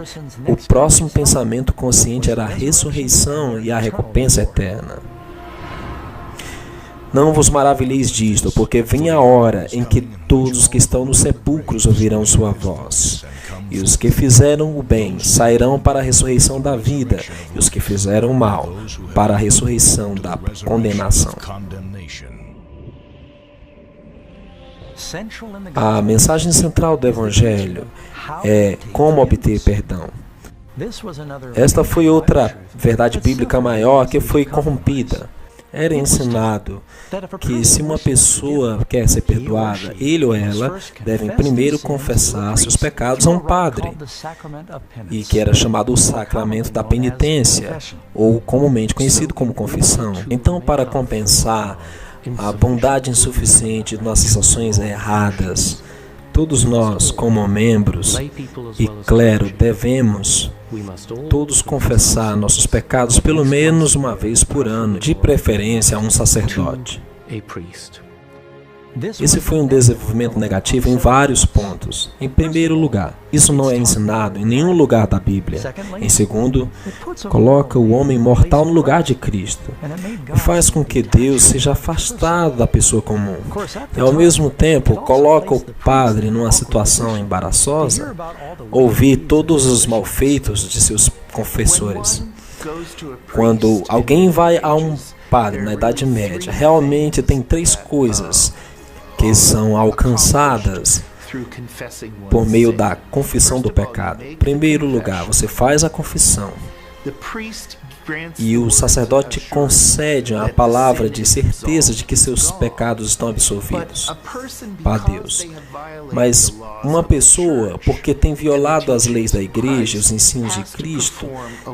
o próximo pensamento consciente era a ressurreição e a recompensa eterna. Não vos maravilheis disto, porque vem a hora em que todos os que estão nos sepulcros ouvirão sua voz. E os que fizeram o bem sairão para a ressurreição da vida, e os que fizeram o mal para a ressurreição da condenação. A mensagem central do Evangelho é como obter perdão. Esta foi outra verdade bíblica maior que foi corrompida. Era ensinado que se uma pessoa quer ser perdoada, ele ou ela devem primeiro confessar seus pecados a um padre, e que era chamado o sacramento da penitência, ou comumente conhecido como confissão. Então, para compensar a bondade insuficiente de nossas ações erradas, todos nós, como membros e clero, devemos todos confessar nossos pecados pelo menos uma vez por ano, de preferência a um sacerdote. Esse foi um desenvolvimento negativo em vários pontos. Em primeiro lugar, isso não é ensinado em nenhum lugar da Bíblia. Em segundo, coloca o homem mortal no lugar de Cristo e faz com que Deus seja afastado da pessoa comum. E ao mesmo tempo, coloca o padre numa situação embaraçosa, ouvir todos os malfeitos de seus confessores. Quando alguém vai a um padre na Idade Média, realmente tem três coisas que são alcançadas por meio da confissão do pecado. Em primeiro lugar, você faz a confissão e o sacerdote concede a palavra de certeza de que seus pecados estão absolvidos para Deus. Mas uma pessoa, porque tem violado as leis da igreja, os ensinos de Cristo,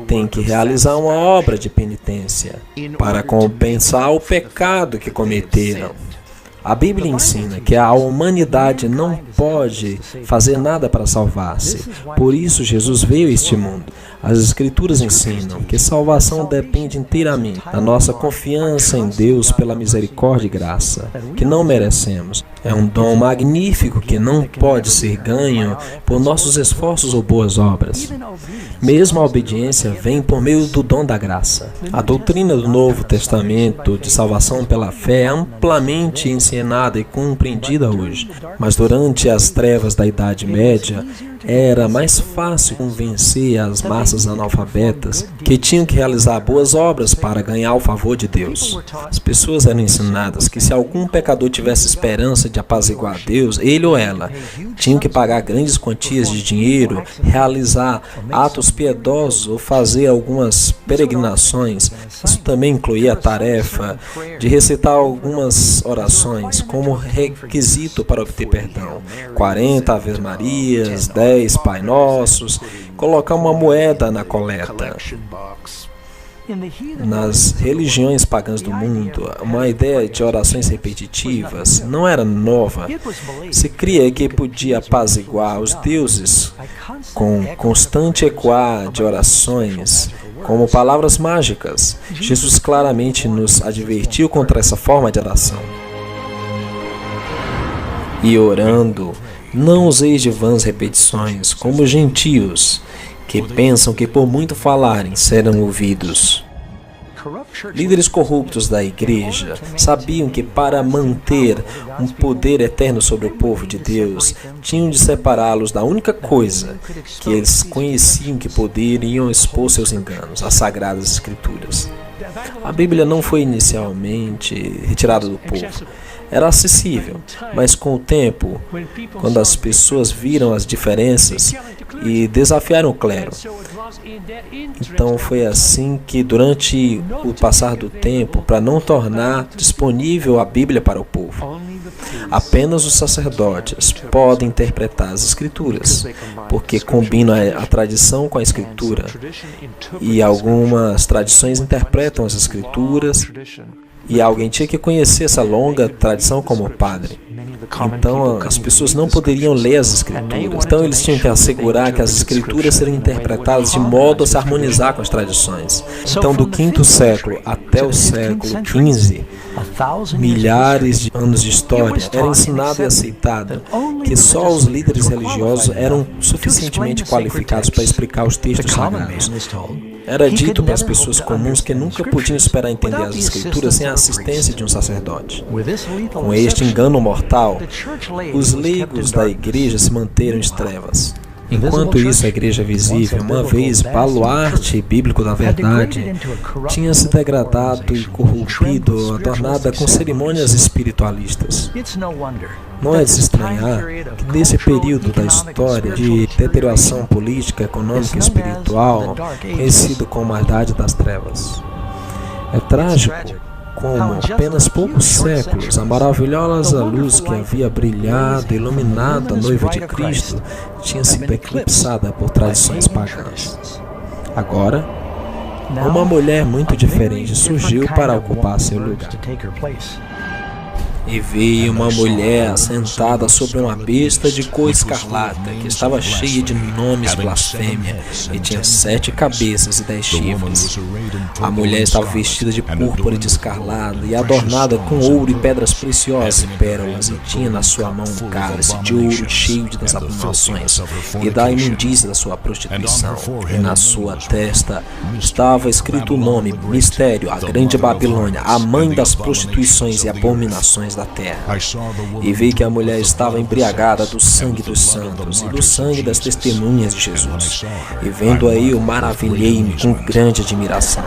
tem que realizar uma obra de penitência para compensar o pecado que cometeram. A Bíblia ensina que a humanidade não pode fazer nada para salvar-se. Por isso, Jesus veio a este mundo. As Escrituras ensinam que salvação depende inteiramente da nossa confiança em Deus pela misericórdia e graça, que não merecemos. É um dom magnífico que não pode ser ganho por nossos esforços ou boas obras. Mesmo a obediência vem por meio do dom da graça. A doutrina do Novo Testamento de salvação pela fé é amplamente ensinada e compreendida hoje. Mas durante as trevas da Idade Média, era mais fácil convencer as massas analfabetas que tinham que realizar boas obras para ganhar o favor de Deus. As pessoas eram ensinadas que se algum pecador tivesse esperança de apaziguar Deus, ele ou ela tinham que pagar grandes quantias de dinheiro, realizar atos piedosos ou fazer algumas peregrinações. Isso também incluía a tarefa de recitar algumas orações como requisito para obter perdão. 40 Aves Marias, 10 Pai Nossos, colocar uma moeda na coleta. Nas religiões pagãs do mundo, uma ideia de orações repetitivas não era nova. Se cria que podia apaziguar os deuses com constante ecoar de orações, como palavras mágicas. Jesus claramente nos advertiu contra essa forma de oração. E orando, não useis de vãs repetições, como os gentios, que pensam que por muito falarem serão ouvidos. Líderes corruptos da igreja sabiam que para manter um poder eterno sobre o povo de Deus, tinham de separá-los da única coisa que eles conheciam que poderiam expor seus enganos, as Sagradas Escrituras. A Bíblia não foi inicialmente retirada do povo. Era acessível, mas com o tempo, quando as pessoas viram as diferenças e desafiaram o clero, Então foi assim que, durante o passar do tempo, para não tornar disponível a Bíblia para o povo, apenas os sacerdotes podem interpretar as Escrituras, porque combinam a tradição com a Escritura, e algumas tradições interpretam as Escrituras, e alguém tinha que conhecer essa longa tradição como padre. Então as pessoas não poderiam ler as Escrituras. Então eles tinham que assegurar que as Escrituras seriam interpretadas de modo a se harmonizar com as tradições. Então do 5º século até o século XV, milhares de anos de história, era ensinado e aceitado que só os líderes religiosos eram suficientemente qualificados para explicar os textos sagrados. Era dito para as pessoas comuns que nunca podiam esperar entender as Escrituras sem a assistência de um sacerdote. Com este engano mortal, os leigos da igreja se manteram em trevas. Enquanto isso, a igreja visível, uma vez baluarte bíblico da verdade, tinha se degradado e corrompido, adornada com cerimônias espiritualistas. Não é de se estranhar que nesse período da história de deterioração política, econômica e espiritual, conhecido como a Idade das Trevas, é trágico como, apenas poucos séculos, a maravilhosa luz que havia brilhado e iluminado a noiva de Cristo tinha sido eclipsada por tradições pagãs. Agora, uma mulher muito diferente surgiu para ocupar seu lugar. E veio uma mulher assentada sobre uma besta de cor escarlata, que estava cheia de nomes blasfêmia, e tinha 7 cabeças e 10 chifres. A mulher estava vestida de púrpura e de escarlata, e adornada com ouro e pedras preciosas e pérolas, e tinha na sua mão um cálice de ouro cheio das abominações e da imundícia da sua prostituição. E na sua testa estava escrito o nome, Mistério, a Grande Babilônia, a mãe das prostituições e abominações da terra. E vi que a mulher estava embriagada do sangue dos santos e do sangue das testemunhas de Jesus. E vendo aí, eu maravilhei-me com grande admiração.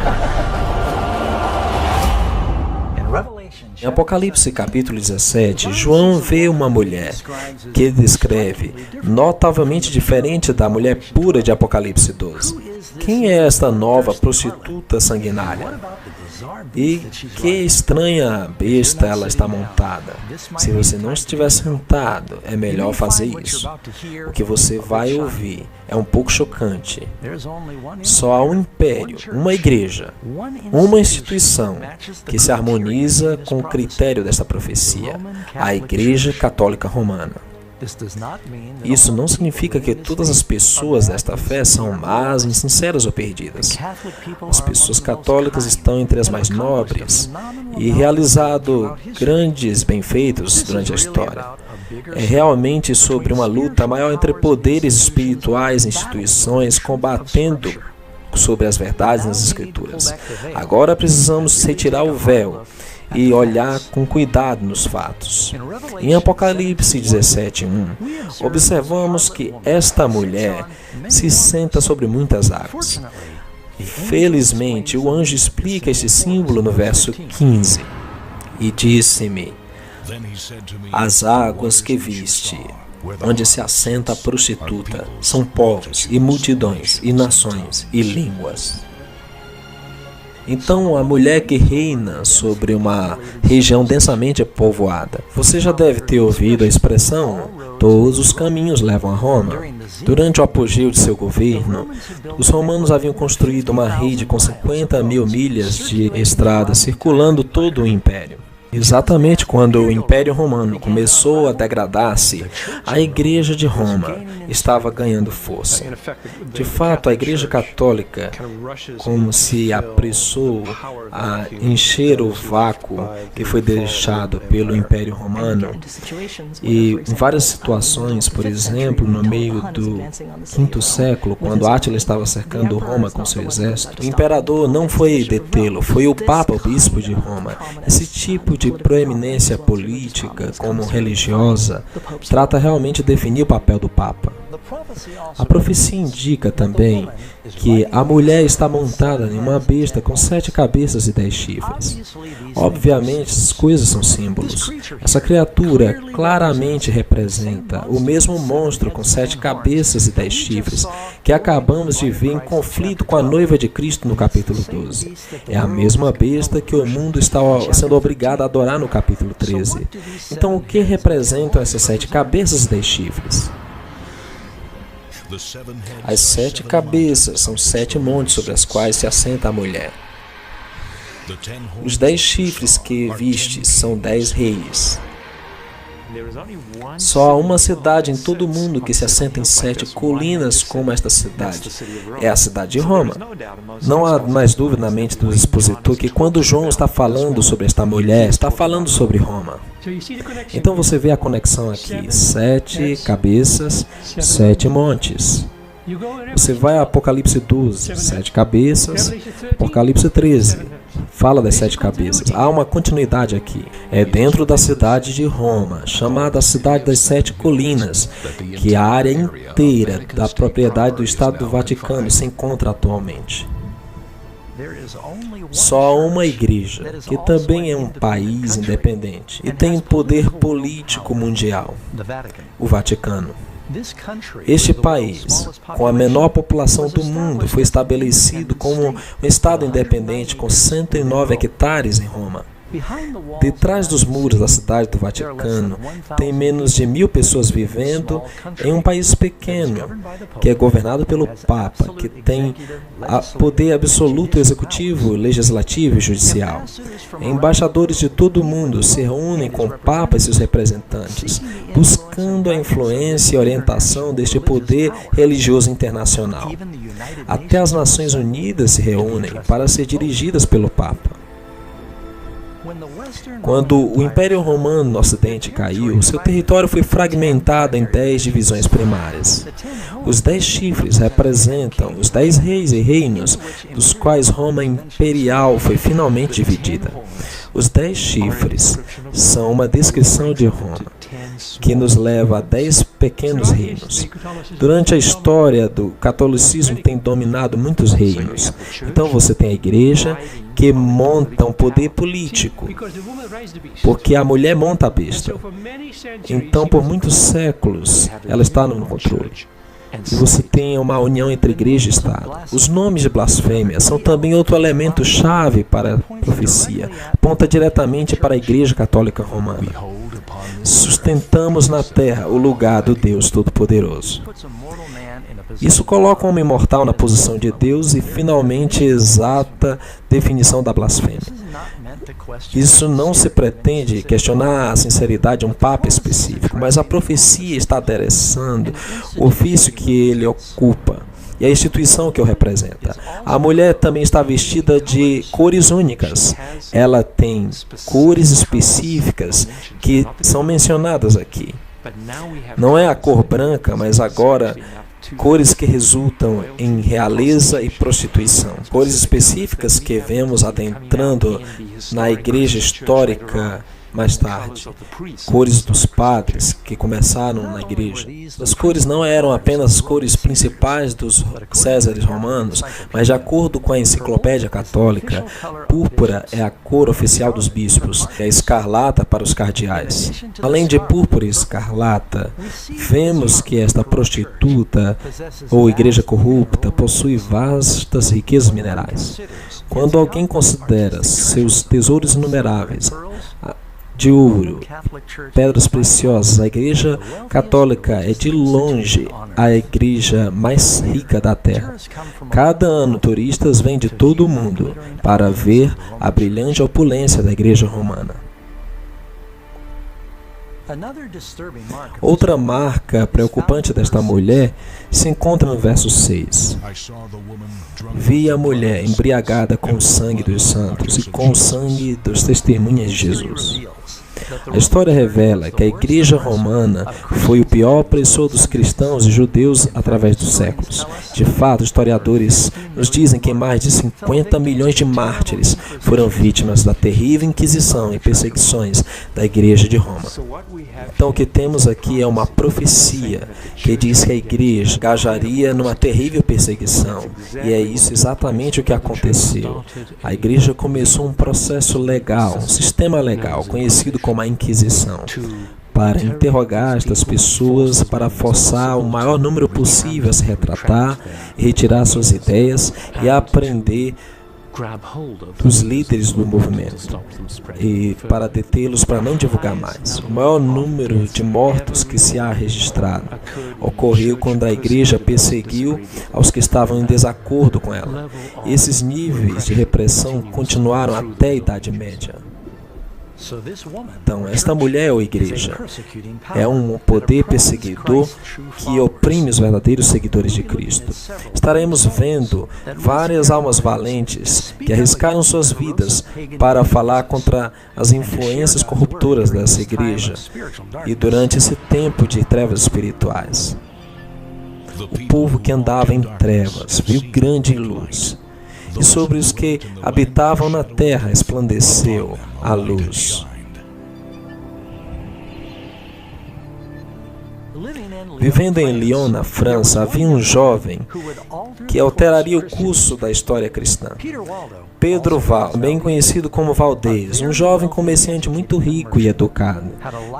Em Apocalipse capítulo 17, João vê uma mulher que ele descreve notavelmente diferente da mulher pura de Apocalipse 12. Quem é esta nova prostituta sanguinária? E que estranha besta ela está montada. Se você não estiver sentado, é melhor fazer isso. O que você vai ouvir é um pouco chocante. Só há um império, uma igreja, uma instituição que se harmoniza com o critério desta profecia, a Igreja Católica Romana. Isso não significa que todas as pessoas desta fé são más, insinceras ou perdidas. As pessoas católicas estão entre as mais nobres e realizado grandes benfeitos durante a história. É realmente sobre uma luta maior entre poderes espirituais e instituições combatendo sobre as verdades nas Escrituras. Agora precisamos retirar o véu e olhar com cuidado nos fatos. Em Apocalipse 17:1, observamos que esta mulher se senta sobre muitas águas. Felizmente, o anjo explica este símbolo no verso 15. E disse-me: as águas que viste, onde se assenta a prostituta, são povos e multidões e nações e línguas. Então, a mulher que reina sobre uma região densamente povoada. Você já deve ter ouvido a expressão, todos os caminhos levam a Roma. Durante o apogeu de seu governo, os romanos haviam construído uma rede com 50 mil milhas de estrada circulando todo o império. Exatamente quando o Império Romano começou a degradar-se, a Igreja de Roma estava ganhando força. De fato, a Igreja Católica, como se apressou a encher o vácuo que foi deixado pelo Império Romano, e em várias situações, por exemplo, no meio do V século, quando Átila estava cercando Roma com seu exército, o imperador não foi detê-lo, foi o Papa, o Bispo de Roma. Esse tipo de proeminência política como religiosa trata realmente de definir o papel do Papa. A profecia indica também que a mulher está montada em uma besta com 7 cabeças e 10 chifres. Obviamente, essas coisas são símbolos. Essa criatura claramente representa o mesmo monstro com 7 cabeças e 10 chifres que acabamos de ver em conflito com a noiva de Cristo no capítulo 12. É a mesma besta que o mundo está sendo obrigado a adorar no capítulo 13. Então, o que representam essas 7 cabeças e 10 chifres? As 7 cabeças são 7 montes sobre as quais se assenta a mulher. Os 10 chifres que vistes são 10 reis. Só há uma cidade em todo o mundo que se assenta em 7 colinas como esta cidade. É a cidade de Roma. Não há mais dúvida na mente do expositor que quando João está falando sobre esta mulher, está falando sobre Roma. Então você vê a conexão aqui. 7 cabeças, 7 montes. Você vai a Apocalipse 12, 7 cabeças, Apocalipse 13, fala das 7 cabeças. Há uma continuidade aqui. É dentro da cidade de Roma, chamada a cidade das 7 colinas, que a área inteira da propriedade do Estado do Vaticano se encontra atualmente. Só há uma igreja, que também é um país independente e tem poder político mundial, o Vaticano. Este país, com a menor população do mundo, foi estabelecido como um Estado independente com 109 hectares em Roma. Detrás dos muros da cidade do Vaticano, tem menos de 1.000 pessoas vivendo em um país pequeno, que é governado pelo Papa, que tem poder absoluto executivo, legislativo e judicial. Embaixadores de todo o mundo se reúnem com o Papa e seus representantes, buscando a influência e orientação deste poder religioso internacional. Até as Nações Unidas se reúnem para ser dirigidas pelo Papa. Quando o Império Romano no Ocidente caiu, seu território foi fragmentado em 10 divisões primárias. Os 10 chifres representam os 10 reis e reinos, dos quais Roma imperial foi finalmente dividida. Os 10 chifres são uma descrição de Roma, que nos leva a 10 pequenos reinos. Durante a história do catolicismo tem dominado muitos reinos. Então você tem a igreja que monta um poder político, porque a mulher monta a besta. Então por muitos séculos ela está no controle. E você tem uma união entre igreja e Estado. Os nomes de blasfêmia são também outro elemento chave para a profecia. Aponta diretamente para a Igreja Católica Romana. Sustentamos na terra o lugar do Deus Todo-Poderoso. Isso coloca o homem mortal na posição de Deus e finalmente exata definição da blasfêmia. Isso não se pretende questionar a sinceridade de um papa específico, mas a profecia está adereçando o ofício que ele ocupa e a instituição que o representa. A mulher também está vestida de cores únicas. Ela tem cores específicas que são mencionadas aqui. Não é a cor branca, mas agora cores que resultam em realeza e prostituição. Cores específicas que vemos adentrando na igreja histórica mais tarde. Cores dos padres que começaram na igreja. As cores não eram apenas as cores principais dos Césares romanos, mas de acordo com a enciclopédia católica, púrpura é a cor oficial dos bispos, e a escarlata para os cardeais. Além de púrpura e escarlata, vemos que esta prostituta ou igreja corrupta possui vastas riquezas minerais. Quando alguém considera seus tesouros inumeráveis, de ouro, pedras preciosas, a Igreja Católica é de longe a igreja mais rica da Terra. Cada ano, turistas vêm de todo o mundo para ver a brilhante opulência da Igreja Romana. Outra marca preocupante desta mulher se encontra no verso 6. Vi a mulher embriagada com o sangue dos santos e com o sangue dos testemunhas de Jesus. A história revela que a Igreja Romana foi o pior opressor dos cristãos e judeus através dos séculos. De fato, historiadores nos dizem que mais de 50 milhões de mártires foram vítimas da terrível Inquisição e perseguições da Igreja de Roma. Então, o que temos aqui é uma profecia que diz que a Igreja engajaria numa terrível perseguição. E é isso exatamente o que aconteceu. A Igreja começou um processo legal, um sistema legal, conhecido como a Inquisição, para interrogar estas pessoas, para forçar o maior número possível a se retratar, retirar suas ideias e aprender dos líderes do movimento e para detê-los para não divulgar mais. O maior número de mortos que se há registrado ocorreu quando a igreja perseguiu aos que estavam em desacordo com ela. Esses níveis de repressão continuaram até a Idade Média. Então, esta mulher ou igreja é um poder perseguidor que oprime os verdadeiros seguidores de Cristo. Estaremos vendo várias almas valentes que arriscaram suas vidas para falar contra as influências corruptoras dessa igreja e durante esse tempo de trevas espirituais. O povo que andava em trevas viu grande luz. E sobre os que habitavam na terra resplandeceu a luz. Vivendo em Lyon, na França, havia um jovem que alteraria o curso da história cristã. Pedro Valdo, bem conhecido como Valdez, um jovem comerciante muito rico e educado,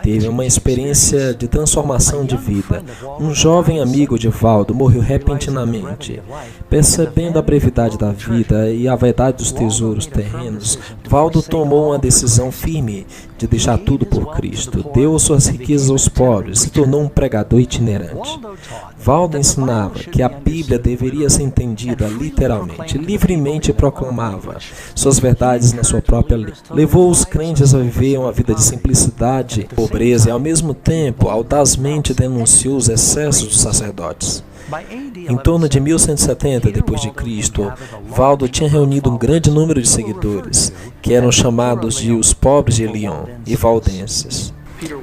teve uma experiência de transformação de vida. Um jovem amigo de Valdo morreu repentinamente. Percebendo a brevidade da vida e a vaidade dos tesouros terrenos, Valdo tomou uma decisão firme de deixar tudo por Cristo. Deu suas riquezas aos pobres, se tornou um pregador itinerante. Valdo ensinava que a Bíblia deveria ser entendida literalmente, livremente proclamava suas verdades na sua própria língua. Levou os crentes a viver uma vida de simplicidade, pobreza e, ao mesmo tempo, audazmente denunciou os excessos dos sacerdotes. Em torno de 1170 d.C., Valdo tinha reunido um grande número de seguidores, que eram chamados de os pobres de Lyon e valdenses.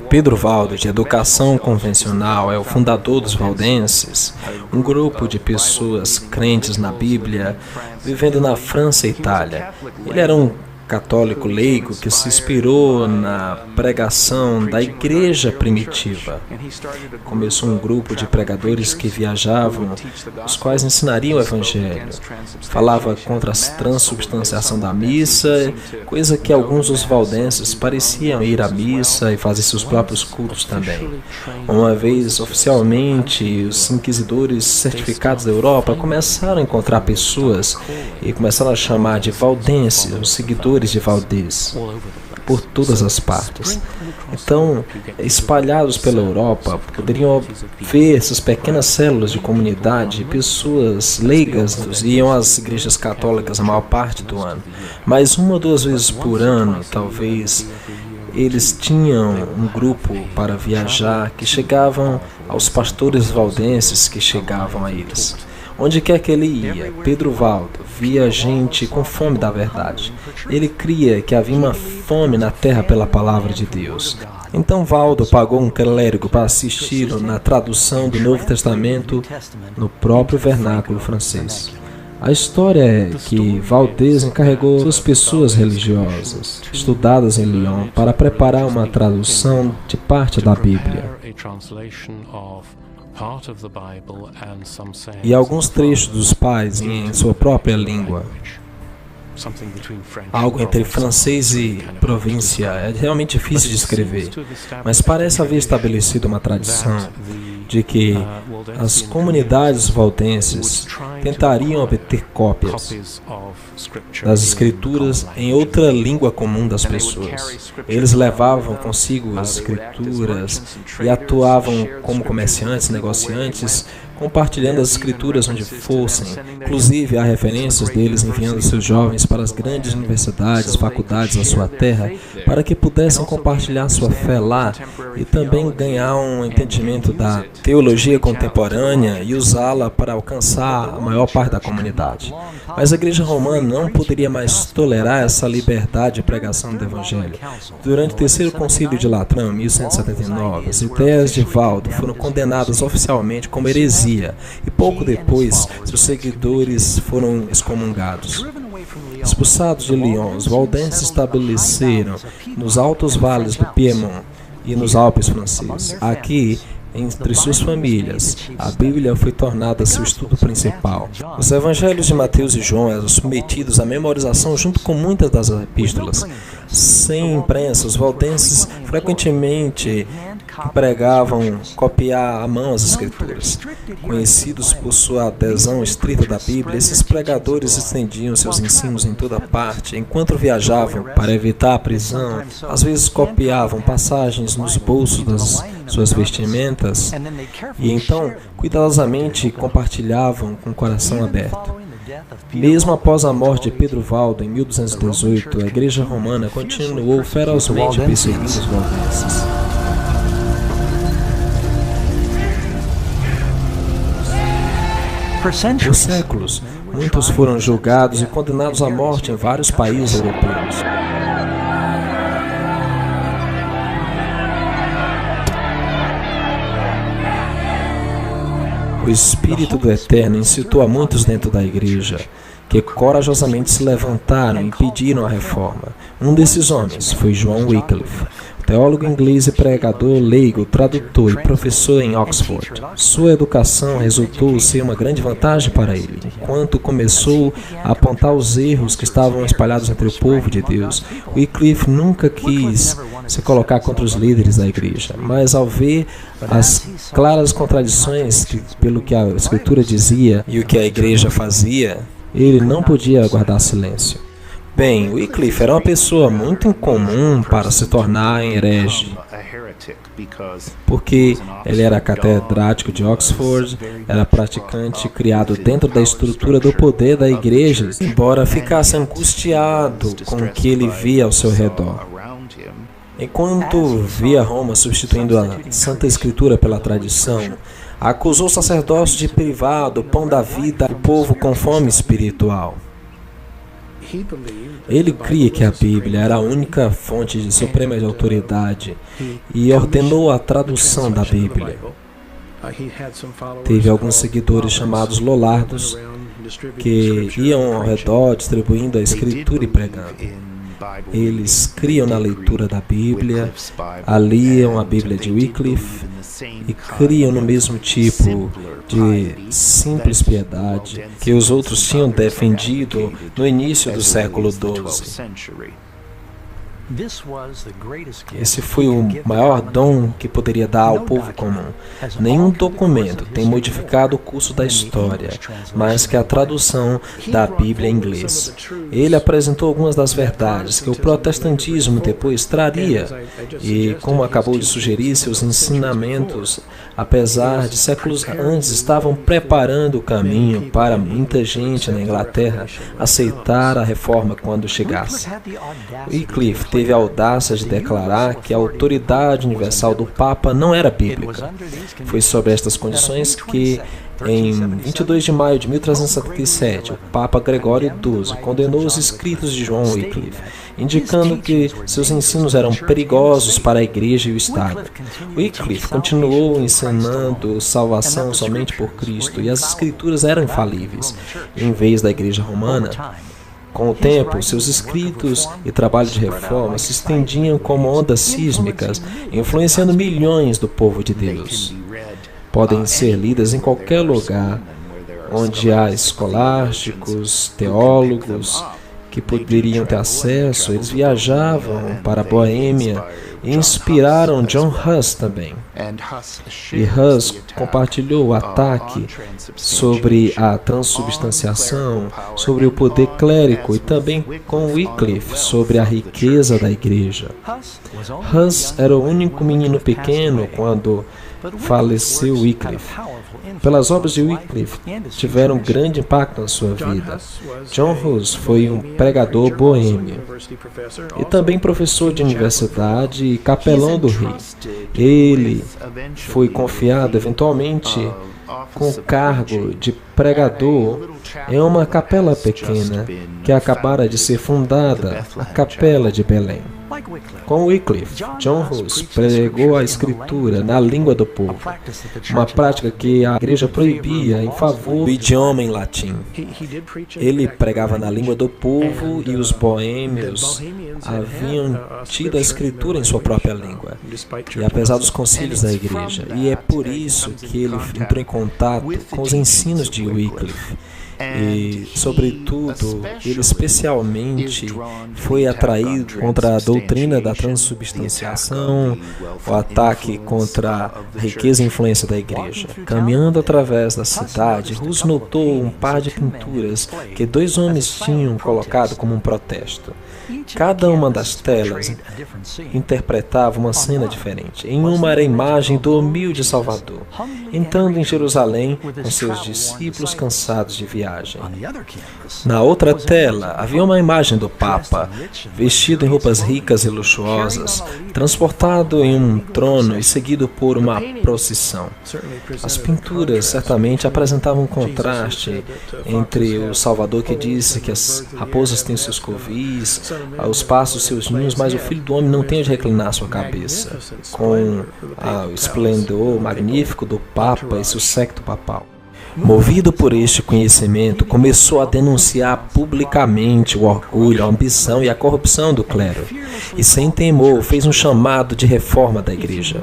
Pedro Valdo, de educação convencional, é o fundador dos valdenses, um grupo de pessoas crentes na Bíblia, vivendo na França e Itália. Ele era um católico leigo que se inspirou na pregação da igreja primitiva. Começou um grupo de pregadores que viajavam, os quais ensinariam o evangelho. Falava contra a transubstanciação da missa, coisa que alguns dos valdenses pareciam ir à missa e fazer seus próprios cultos também. Uma vez, oficialmente, os inquisidores certificados da Europa começaram a encontrar pessoas e começaram a chamar de valdenses, os seguidores de Valdez, por todas as partes. Então, espalhados pela Europa, poderiam ver essas pequenas células de comunidade, pessoas leigas iam às igrejas católicas a maior parte do ano, mas uma ou duas vezes por ano, talvez, eles tinham um grupo para viajar que chegavam aos pastores valdenses que chegavam a eles. Onde quer que ele ia, Pedro Valdo via gente com fome da verdade. Ele cria que havia uma fome na terra pela palavra de Deus. Então Valdo pagou um clérigo para assisti-lo na tradução do Novo Testamento no próprio vernáculo francês. A história é que Valdez encarregou duas pessoas religiosas, estudadas em Lyon, para preparar uma tradução de parte da Bíblia e alguns trechos dos pais em sua própria língua. Algo entre francês e província. É realmente difícil de escrever, mas parece haver estabelecido uma tradição de que as comunidades valdenses tentariam obter cópias das escrituras em outra língua comum das pessoas. Eles levavam consigo as escrituras e atuavam como comerciantes, negociantes, compartilhando as escrituras onde fossem. Inclusive, há referências deles enviando seus jovens para as grandes universidades, faculdades da sua terra, para que pudessem compartilhar sua fé lá e também ganhar um entendimento da teologia contemporânea e usá-la para alcançar a maior parte da comunidade. Mas a Igreja Romana não poderia mais tolerar essa liberdade de pregação do Evangelho. Durante o Terceiro Concílio de Latrão, em 1179, as ideias de Valdo foram condenadas oficialmente como heresia e pouco depois seus seguidores foram excomungados. Expulsados de Lyon, os valdenses se estabeleceram nos altos vales do Piemont e nos Alpes franceses. Aqui, entre suas famílias, a Bíblia foi tornada seu estudo principal. Os evangelhos de Mateus e João eram submetidos à memorização junto com muitas das epístolas. Sem imprensa, os valdenses frequentemente pregavam copiar à mão as escrituras. Conhecidos por sua adesão estrita da Bíblia, esses pregadores estendiam seus ensinos em toda parte. Enquanto viajavam para evitar a prisão, às vezes copiavam passagens nos bolsos das suas vestimentas e então cuidadosamente compartilhavam com o coração aberto. Mesmo após a morte de Pedro Valdo em 1218, a Igreja Romana continuou ferozmente perseguindo os valdenses. Por séculos, muitos foram julgados e condenados à morte em vários países europeus. O Espírito do Eterno incitou a muitos dentro da igreja, que corajosamente se levantaram e pediram a reforma. Um desses homens foi John Wycliffe, teólogo inglês e pregador leigo, tradutor e professor em Oxford. Sua educação resultou ser uma grande vantagem para ele. Enquanto começou a apontar os erros que estavam espalhados entre o povo de Deus, Wycliffe nunca quis se colocar contra os líderes da igreja, mas ao ver as claras contradições pelo que a Escritura dizia e o que a igreja fazia, ele não podia guardar silêncio. Bem, Wycliffe era uma pessoa muito incomum para se tornar herege, porque ele era catedrático de Oxford, era praticante criado dentro da estrutura do poder da igreja, embora ficasse angustiado com o que ele via ao seu redor. Enquanto via Roma substituindo a Santa Escritura pela tradição, acusou o sacerdócio de privar do pão da vida o povo com fome espiritual. Ele cria que a Bíblia era a única fonte de suprema autoridade e ordenou a tradução da Bíblia. Teve alguns seguidores chamados Lollardos que iam ao redor distribuindo a Escritura e pregando. Eles criam na leitura da Bíblia, aliam a Bíblia de Wycliffe e criam no mesmo tipo de simples piedade que os outros tinham defendido no início do século XII. Esse foi o maior dom que poderia dar ao povo comum. Nenhum documento tem modificado o curso da história, mais que a tradução da Bíblia em inglês. Ele apresentou algumas das verdades que o protestantismo depois traria, e, como acabou de sugerir, seus ensinamentos, apesar de séculos antes, estavam preparando o caminho para muita gente na Inglaterra aceitar a reforma quando chegasse. Wycliffe teve a audácia de declarar que a autoridade universal do Papa não era bíblica. Foi sobre estas condições que, em 22 de maio de 1377, o Papa Gregório XII condenou os escritos de John Wycliffe, indicando que seus ensinos eram perigosos para a Igreja e o Estado. Wycliffe continuou ensinando salvação somente por Cristo e as Escrituras eram infalíveis, em vez da Igreja Romana. Com o tempo, seus escritos e trabalho de reforma se estendiam como ondas sísmicas, influenciando milhões do povo de Deus. Podem ser lidas em qualquer lugar onde há escolásticos, teólogos que poderiam ter acesso. Eles viajavam para a Boêmia inspiraram John Huss também. E Huss compartilhou o ataque sobre a transubstanciação, sobre o poder clérigo e também com Wycliffe sobre a riqueza da igreja. Huss era o único menino pequeno quando faleceu Wycliffe. Pelas obras de Wycliffe tiveram grande impacto na sua vida. John Huss foi um pregador boêmio e também professor de universidade e capelão do rei. Ele foi confiado eventualmente com o cargo de pregador em uma capela pequena que acabara de ser fundada, a Capela de Belém. Com Wycliffe, John Huss pregou a escritura na língua do povo, uma prática que a igreja proibia em favor do idioma em latim. Ele pregava na língua do povo e os boêmios haviam tido a escritura em sua própria língua, e apesar dos concílios da igreja. E é por isso que ele entrou em contato com os ensinos de Wycliffe. E, sobretudo, ele especialmente foi atraído contra a doutrina da transubstanciação, o ataque contra a riqueza e influência da igreja. Caminhando através da cidade, Huss notou um par de pinturas que dois homens tinham colocado como um protesto. Cada uma das telas interpretava uma cena diferente. Em uma era a imagem do humilde Salvador, entrando em Jerusalém com seus discípulos cansados de viagem. Na outra tela, havia uma imagem do Papa, vestido em roupas ricas e luxuosas, transportado em um trono e seguido por uma procissão. As pinturas certamente apresentavam um contraste entre o Salvador que disse que as raposas têm seus covis, os passos seus ninhos, mas o Filho do Homem não tem onde reclinar sua cabeça, com o esplendor magnífico do Papa e seu séquito papal. Movido por este conhecimento, começou a denunciar publicamente o orgulho, a ambição e a corrupção do clero, e sem temor fez um chamado de reforma da igreja.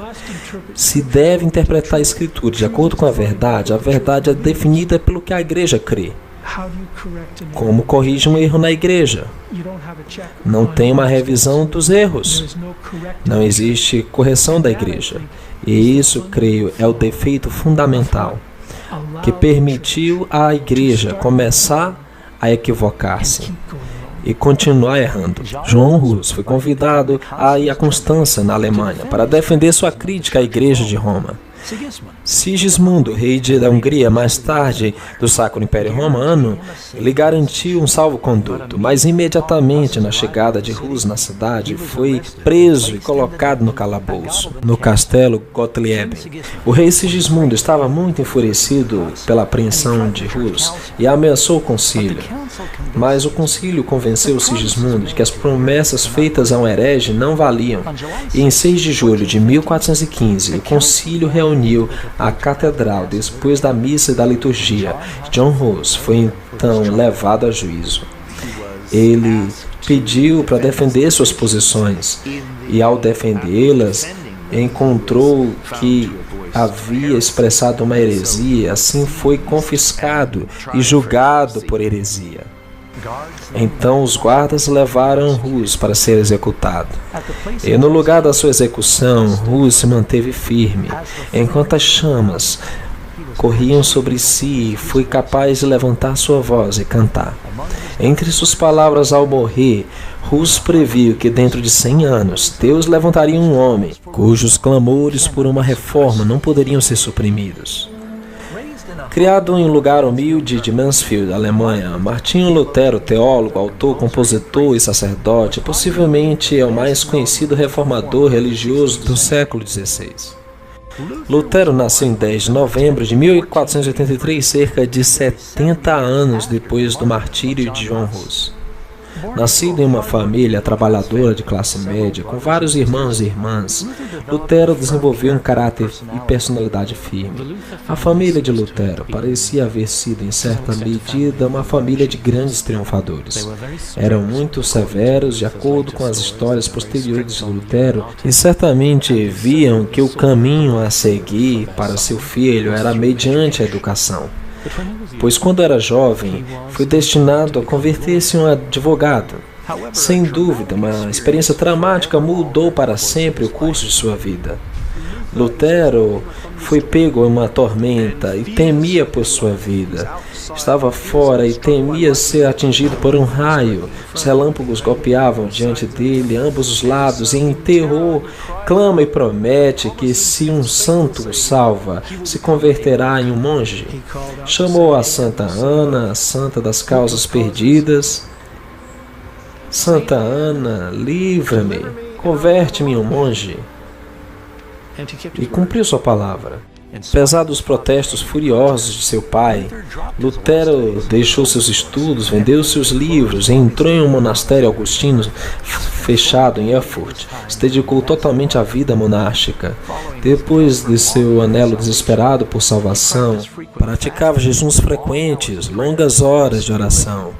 Se deve interpretar a Escritura de acordo com a verdade é definida pelo que a igreja crê. Como corrige um erro na igreja? Não tem uma revisão dos erros. Não existe correção da igreja. E isso, creio, é o defeito fundamental que permitiu à igreja começar a equivocar-se e continuar errando. John Huss foi convidado a ir à Constança, na Alemanha, para defender sua crítica à igreja de Roma. Sigismundo, rei da Hungria, mais tarde do Sacro Império Romano, lhe garantiu um salvo-conduto, mas imediatamente na chegada de Huss na cidade, foi preso e colocado no calabouço, no castelo Gottlieben. O rei Sigismundo estava muito enfurecido pela apreensão de Huss e ameaçou o concílio. Mas o concílio convenceu Sigismundo de que as promessas feitas a um herege não valiam, e em 6 de julho de 1415, o concílio reuniu a catedral depois da missa e da liturgia. John Huss foi então levado a juízo. Ele pediu para defender suas posições, e ao defendê-las, encontrou que havia expressado uma heresia, assim foi confiscado e julgado por heresia. Então os guardas levaram Huss para ser executado. E no lugar da sua execução, Huss se manteve firme, enquanto as chamas corriam sobre si, foi capaz de levantar sua voz e cantar. Entre suas palavras ao morrer, Huss previu que dentro de 100 anos, Deus levantaria um homem, cujos clamores por uma reforma não poderiam ser suprimidos. Criado em um lugar humilde de Mansfield, Alemanha, Martinho Lutero, teólogo, autor, compositor e sacerdote, possivelmente é o mais conhecido reformador religioso do século XVI. Lutero nasceu em 10 de novembro de 1483, cerca de 70 anos depois do martírio de John Huss. Nascido em uma família trabalhadora de classe média, com vários irmãos e irmãs, Lutero desenvolveu um caráter e personalidade firme. A família de Lutero parecia haver sido, em certa medida, uma família de grandes triunfadores. Eram muito severos, de acordo com as histórias posteriores de Lutero, e certamente viam que o caminho a seguir para seu filho era mediante a educação. Pois quando era jovem, foi destinado a converter-se em um advogado. Sem dúvida, uma experiência traumática mudou para sempre o curso de sua vida. Lutero foi pego em uma tormenta e temia por sua vida. Estava fora e temia ser atingido por um raio. Os relâmpagos golpeavam diante dele, ambos os lados, e em terror clama e promete que se um santo o salva, se converterá em um monge. Chamou a Santa Ana, a santa das causas perdidas. Santa Ana, livra-me, converte-me em um monge. E cumpriu sua palavra. Apesar dos protestos furiosos de seu pai, Lutero deixou seus estudos, vendeu seus livros e entrou em um monastério augustino fechado em Erfurt. Se dedicou totalmente à vida monástica. Depois de seu anelo desesperado por salvação, praticava jejuns frequentes, longas horas de oração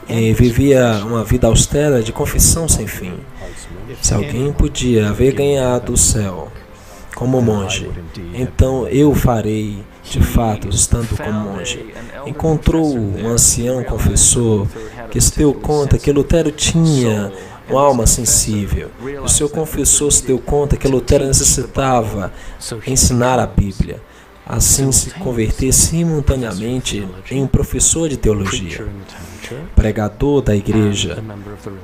e vivia uma vida austera de confissão sem fim. Se alguém podia haver ganhado o céu como monge, então eu farei, de fato, estando como monge. Encontrou um ancião confessor que se deu conta que Lutero tinha uma alma sensível. O seu confessor se deu conta que Lutero necessitava ensinar a Bíblia, assim se converter simultaneamente em um professor de teologia, pregador da igreja,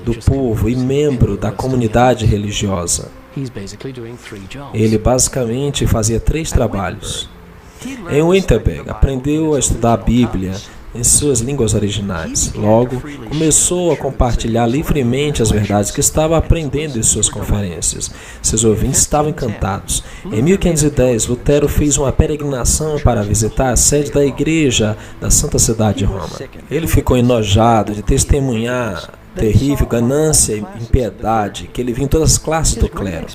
do povo e membro da comunidade religiosa. Ele basicamente fazia 3 trabalhos. Em Wittenberg, aprendeu a estudar a Bíblia em suas línguas originais. Logo, começou a compartilhar livremente as verdades que estava aprendendo em suas conferências. Seus ouvintes estavam encantados. Em 1510, Lutero fez uma peregrinação para visitar a sede da igreja da Santa Cidade de Roma. Ele ficou enojado de testemunhar terrível ganância e impiedade que ele viu em todas as classes do clero.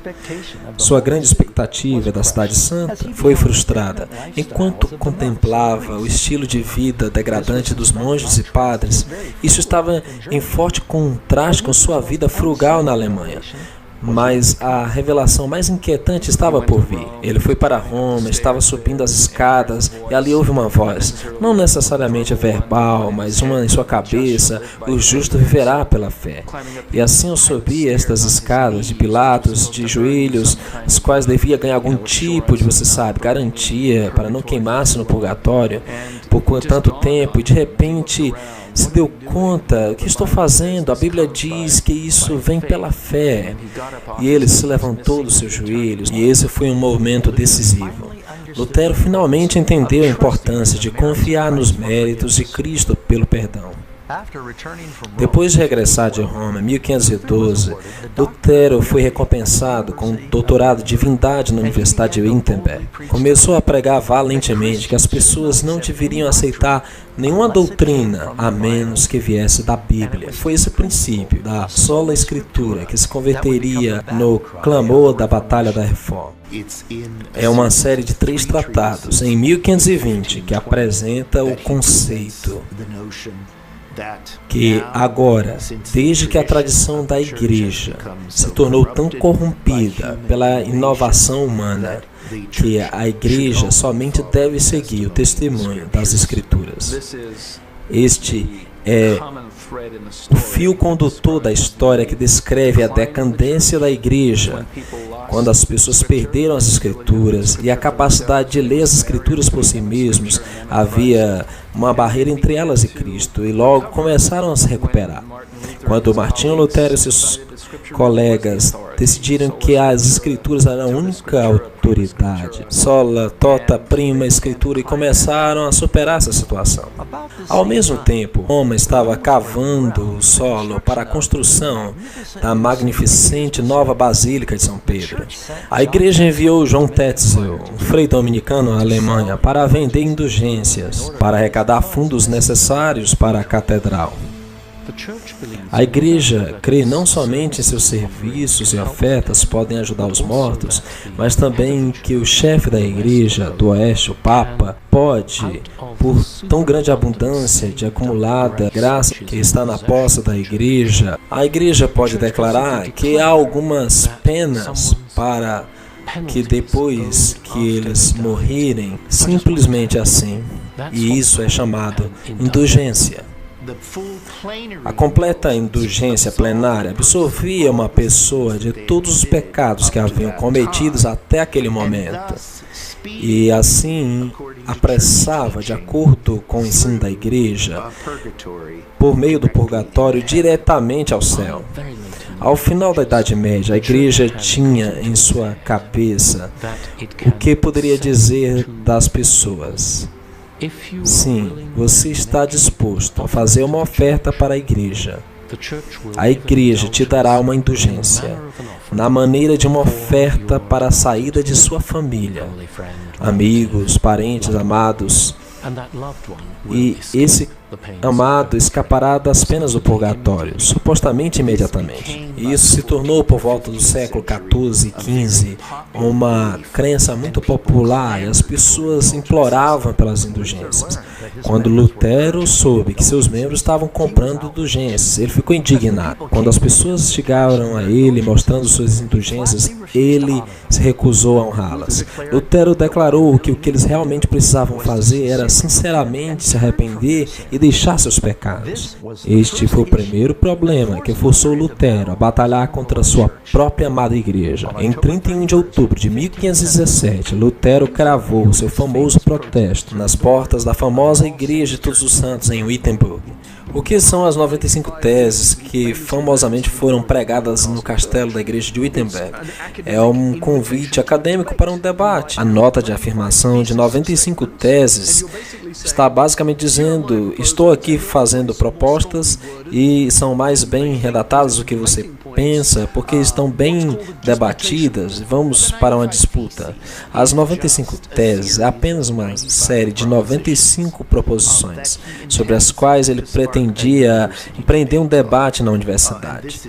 Sua grande expectativa da cidade santa foi frustrada. Enquanto contemplava o estilo de vida degradante dos monges e padres, isso estava em forte contraste com sua vida frugal na Alemanha. Mas a revelação mais inquietante estava por vir. Ele foi para Roma, estava subindo as escadas e ali houve uma voz, não necessariamente verbal, mas uma em sua cabeça: o justo viverá pela fé. E assim eu subi estas escadas de Pilatos, de joelhos, as quais devia ganhar algum tipo de, você sabe, garantia para não queimar-se no purgatório por tanto tempo, e de repente se deu conta: o que estou fazendo? A Bíblia diz que isso vem pela fé. E ele se levantou dos seus joelhos, e esse foi um movimento decisivo. Lutero finalmente entendeu a importância de confiar nos méritos de Cristo pelo perdão. Depois de regressar de Roma em 1512, Lutero foi recompensado com um doutorado de divindade na Universidade de Wittenberg. Começou a pregar valentemente que as pessoas não deveriam aceitar nenhuma doutrina a menos que viesse da Bíblia. Foi esse princípio da sola Escritura que se converteria no clamor da Batalha da Reforma. É uma série de 3 tratados em 1520 que apresenta o conceito que agora, desde que a tradição da igreja se tornou tão corrompida pela inovação humana, que a igreja somente deve seguir o testemunho das Escrituras. Este é o fio condutor da história que descreve a decadência da igreja, quando as pessoas perderam as Escrituras e a capacidade de ler as Escrituras por si mesmos. Havia uma barreira entre elas e Cristo, e logo começaram a se recuperar. Quando Martinho Lutero e seus colegas decidiram que as Escrituras eram a única autoridade, sola, tota, prima Escritura, e começaram a superar essa situação. Ao mesmo tempo, Roma estava cavando o solo para a construção da magnificente nova Basílica de São Pedro. A igreja enviou João Tetzel, um frei dominicano à Alemanha, para vender indulgências, para arrecadar fundos necessários para a catedral. A igreja crê não somente em seus serviços e ofertas podem ajudar os mortos, mas também que o chefe da igreja do Oeste, o Papa, pode, por tão grande abundância de acumulada graça que está na posse da igreja, a igreja pode declarar que há algumas penas para que depois que eles morrerem, simplesmente assim. E isso é chamado indulgência. A completa indulgência plenária absolvia uma pessoa de todos os pecados que haviam cometidos até aquele momento. E assim apressava, de acordo com o ensino da Igreja, por meio do purgatório, diretamente ao céu. Ao final da Idade Média, a Igreja tinha em sua cabeça o que poderia dizer das pessoas. Sim, você está disposto a fazer uma oferta para a Igreja. A Igreja te dará uma indulgência, na maneira de uma oferta para a saída de sua família, amigos, parentes, amados. E esse amado escapará das penas do purgatório, supostamente imediatamente. E isso se tornou, por volta do século XIV e XV, uma crença muito popular, e as pessoas imploravam pelas indulgências. Quando Lutero soube que seus membros estavam comprando indulgências, ele ficou indignado. Quando as pessoas chegaram a ele mostrando suas indulgências, ele se recusou a honrá-las. Lutero declarou que o que eles realmente precisavam fazer era sinceramente se arrepender e deixar seus pecados. Este foi o primeiro problema que forçou Lutero a batalhar contra sua própria amada Igreja. Em 31 de outubro de 1517, Lutero cravou seu famoso protesto nas portas da famosa Igreja de Todos os Santos em Wittenberg. O que são as 95 teses que famosamente foram pregadas no castelo da Igreja de Wittenberg? É um convite acadêmico para um debate. A nota de afirmação de 95 teses está basicamente dizendo: estou aqui fazendo propostas e são mais bem redatadas do que você pensa, porque estão bem debatidas. Vamos para uma disputa. As 95 teses é apenas uma série de 95 proposições sobre as quais ele pretendia empreender um debate na universidade.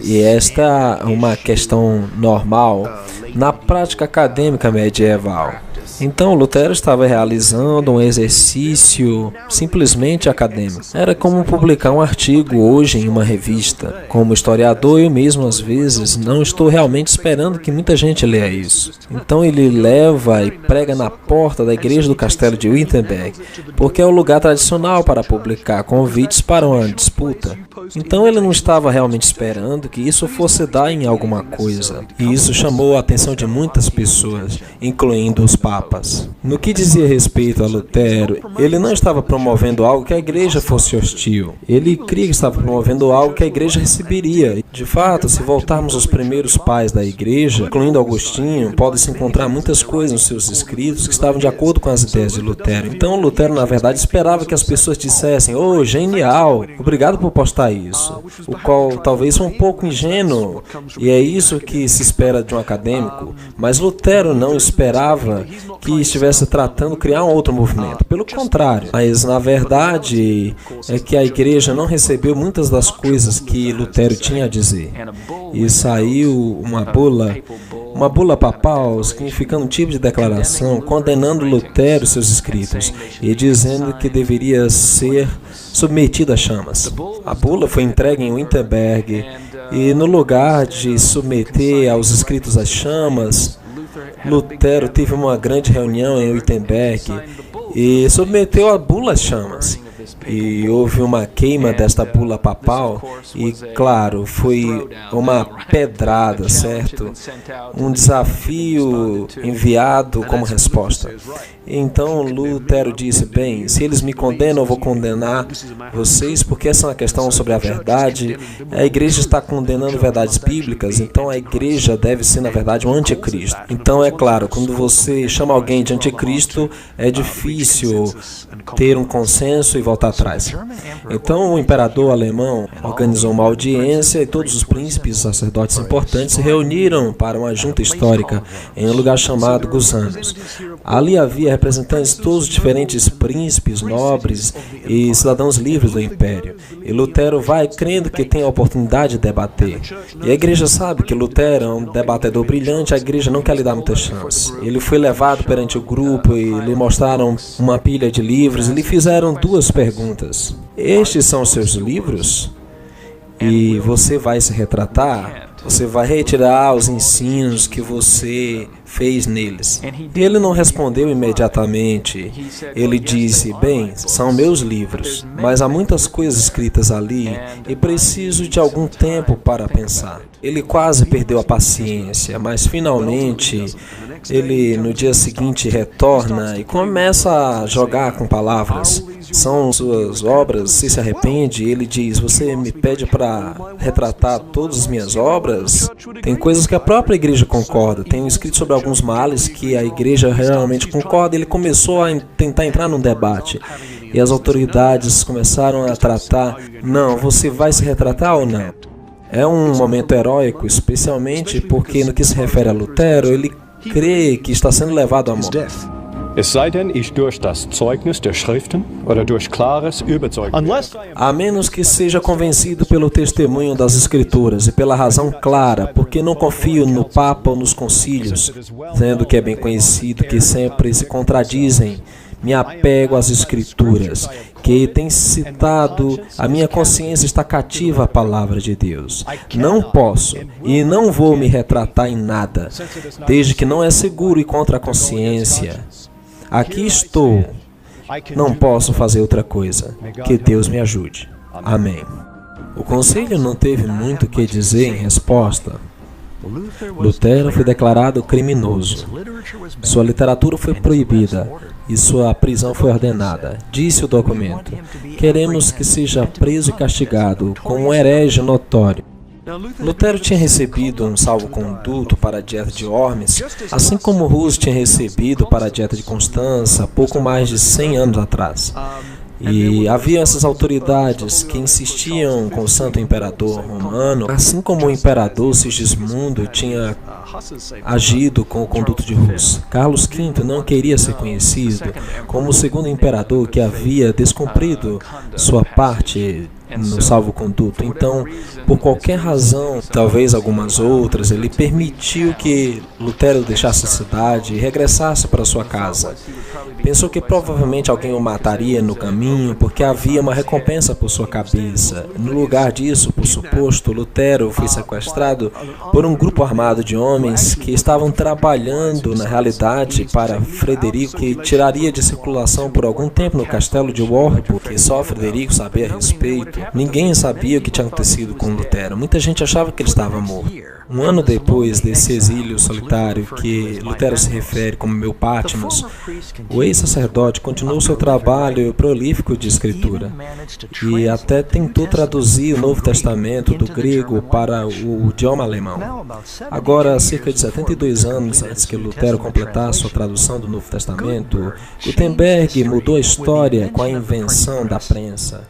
E esta é uma questão normal na prática acadêmica medieval. Então, Lutero estava realizando um exercício simplesmente acadêmico. Era como publicar um artigo hoje em uma revista. Como historiador, eu mesmo, às vezes, não estou realmente esperando que muita gente leia isso. Então, ele leva e prega na porta da igreja do castelo de Wittenberg, porque é o lugar tradicional para publicar convites para uma disputa. Então, ele não estava realmente esperando que isso fosse dar em alguma coisa. E isso chamou a atenção de muitas pessoas, incluindo os papas. No que dizia respeito a Lutero, ele não estava promovendo algo que a igreja fosse hostil. Ele cria que estava promovendo algo que a igreja receberia. De fato, se voltarmos aos primeiros pais da igreja, incluindo Agostinho, pode-se encontrar muitas coisas nos seus escritos que estavam de acordo com as ideias de Lutero. Então, Lutero, na verdade, esperava que as pessoas dissessem: "Oh, genial, obrigado por postar isso", o qual talvez foi um pouco ingênuo, e é isso que se espera de um acadêmico. Mas Lutero não esperava que estivesse tratando de criar um outro movimento. Pelo contrário, mas na verdade é que a igreja não recebeu muitas das coisas que Lutero tinha a dizer. E saiu uma bula papal, significando um tipo de declaração, condenando Lutero e seus escritos, e dizendo que deveria ser submetido a chamas. A bula foi entregue em Wittenberg, e no lugar de submeter aos escritos às chamas, Lutero teve uma grande reunião em Wittenberg e submeteu a bula às chamas. E houve uma queima desta bula papal e, claro, foi uma pedrada, certo? Um desafio enviado como resposta. Então Lutero disse: bem, se eles me condenam, eu vou condenar vocês, porque essa é uma questão sobre a verdade. A igreja está condenando verdades bíblicas, então a igreja deve ser, na verdade, um anticristo. Então, é claro, quando você chama alguém de anticristo, é difícil ter um consenso e voltar atrás. Então, o imperador alemão organizou uma audiência e todos os príncipes e sacerdotes importantes se reuniram para uma junta histórica em um lugar chamado Gusanos. Ali havia representantes de todos os diferentes príncipes, nobres e cidadãos livres do império. E Lutero vai crendo que tem a oportunidade de debater. E a igreja sabe que Lutero é um debatedor brilhante, a igreja não quer lhe dar muita chance. Ele foi levado perante o grupo e lhe mostraram uma pilha de livros e lhe fizeram duas perguntas. Estes são os seus livros? E você vai se retratar? Você vai retirar os ensinos que você fez neles. E ele não respondeu imediatamente. Ele disse, bem, são meus livros, mas há muitas coisas escritas ali e preciso de algum tempo para pensar. Ele quase perdeu a paciência, mas finalmente ele no dia seguinte retorna e começa a jogar com palavras. São suas obras, se arrepende, ele diz, você me pede para retratar todas as minhas obras? Tem coisas que a própria igreja concorda, tem escrito sobre alguns males que a igreja realmente concorda. Ele começou a tentar entrar num debate e as autoridades começaram a tratar, não, você vai se retratar ou não? É um momento heróico, especialmente porque no que se refere a Lutero, ele crê que está sendo levado à morte. Es sei denn, ich durch das Zeugnis der Schriften oder durch klares Überzeugen. A menos que seja convencido pelo testemunho das Escrituras e pela razão clara, porque não confio no Papa ou nos concílios, sendo que é bem conhecido que sempre se contradizem. Me apego às Escrituras, que tem citado, a minha consciência está cativa à palavra de Deus. Não posso e não vou me retratar em nada, desde que não é seguro e contra a consciência. Aqui estou. Não posso fazer outra coisa. Que Deus me ajude. Amém. O conselho não teve muito o que dizer em resposta. Lutero foi declarado criminoso. Sua literatura foi proibida e sua prisão foi ordenada. Disse o documento: queremos que seja preso e castigado como um herege notório. Lutero tinha recebido um salvo-conduto para a dieta de Worms, assim como Hus tinha recebido para a dieta de Constança, pouco mais de 100 anos atrás. E havia essas autoridades que insistiam com o Santo Imperador Romano, assim como o Imperador Sigismundo tinha agido com o conduto de Hus. Carlos V não queria ser conhecido como o segundo imperador que havia descumprido sua parte no salvo-conduto. Então, por qualquer razão, talvez algumas outras, ele permitiu que Lutero deixasse a cidade e regressasse para sua casa. Pensou que provavelmente alguém o mataria no caminho, porque havia uma recompensa por sua cabeça. No lugar disso, por suposto, Lutero foi sequestrado por um grupo armado de homens que estavam trabalhando, na realidade, para Frederico, que tiraria de circulação por algum tempo no castelo de Warburg, que só Frederico sabia a respeito. Ninguém sabia o que tinha acontecido com Lutero. Muita gente achava que ele estava morto. Um ano depois desse exílio solitário, que Lutero se refere como meu Patmos, o ex-sacerdote continuou seu trabalho prolífico de escritura e até tentou traduzir o Novo Testamento do grego para o idioma alemão. Agora, cerca de 72 anos antes que Lutero completasse sua tradução do Novo Testamento, Gutenberg mudou a história com a invenção da prensa.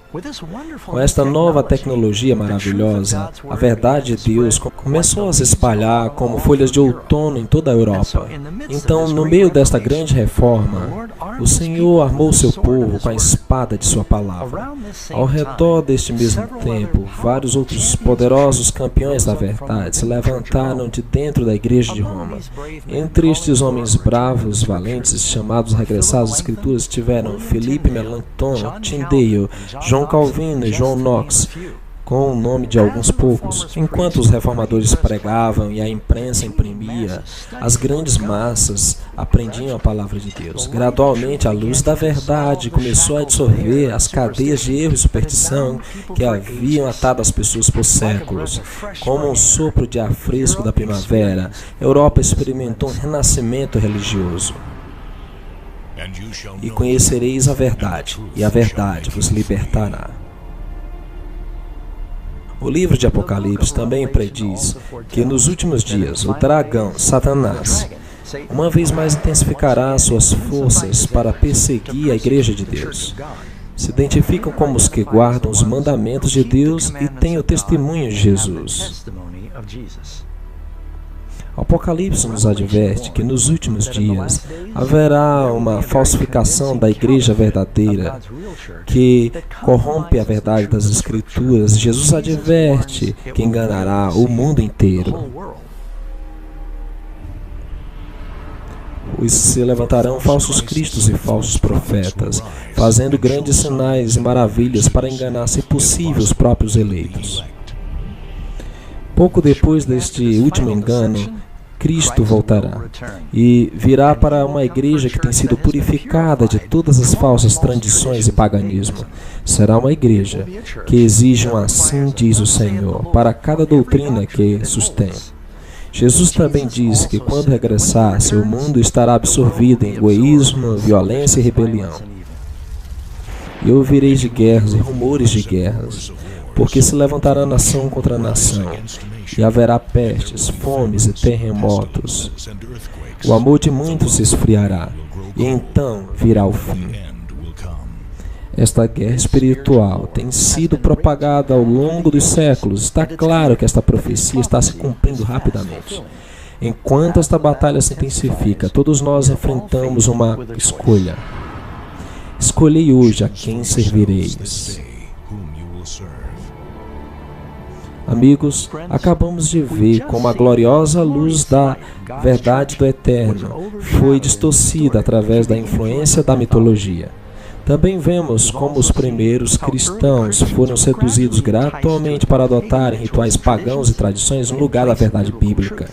Com esta nova tecnologia maravilhosa, a verdade de Deus começou a se espalhar como folhas de outono em toda a Europa. Então, no meio desta grande reforma, o Senhor armou seu povo com a espada de sua palavra. Ao redor deste mesmo tempo, vários outros poderosos campeões da verdade se levantaram de dentro da igreja de Roma. Entre estes homens bravos, valentes, chamados a regressar às Escrituras, estiveram Philippe Melanchthon, Tyndale, John Calvino e John Knox, com o nome de alguns poucos. Enquanto os reformadores pregavam e a imprensa imprimia, as grandes massas aprendiam a palavra de Deus. Gradualmente, a luz da verdade começou a dissolver as cadeias de erro e superstição que haviam atado as pessoas por séculos. Como um sopro de ar fresco da primavera, a Europa experimentou um renascimento religioso. E conhecereis a verdade, e a verdade vos libertará. O livro de Apocalipse também prediz que nos últimos dias o dragão, Satanás, uma vez mais intensificará suas forças para perseguir a igreja de Deus. Se identificam como os que guardam os mandamentos de Deus e têm o testemunho de Jesus. O Apocalipse nos adverte que nos últimos dias haverá uma falsificação da igreja verdadeira que corrompe a verdade das Escrituras. Jesus adverte que enganará o mundo inteiro. Pois se levantarão falsos cristos e falsos profetas, fazendo grandes sinais e maravilhas para enganar, se possível, os próprios eleitos. Pouco depois deste último engano, Cristo voltará e virá para uma igreja que tem sido purificada de todas as falsas tradições e paganismo. Será uma igreja que exige um assim diz o Senhor para cada doutrina que sustém. Jesus também disse que quando regressar, seu mundo estará absorvido em egoísmo, violência e rebelião. E ouvireis de guerras e rumores de guerras, porque se levantará nação contra nação, e haverá pestes, fomes e terremotos. O amor de muitos se esfriará, e então virá o fim. Esta guerra espiritual tem sido propagada ao longo dos séculos. Está claro que esta profecia está se cumprindo rapidamente. Enquanto esta batalha se intensifica, todos nós enfrentamos uma escolha. Escolhei hoje a quem servireis. Amigos, acabamos de ver como a gloriosa luz da verdade do Eterno foi distorcida através da influência da mitologia. Também vemos como os primeiros cristãos foram seduzidos gradualmente para adotarem rituais pagãos e tradições no lugar da verdade bíblica.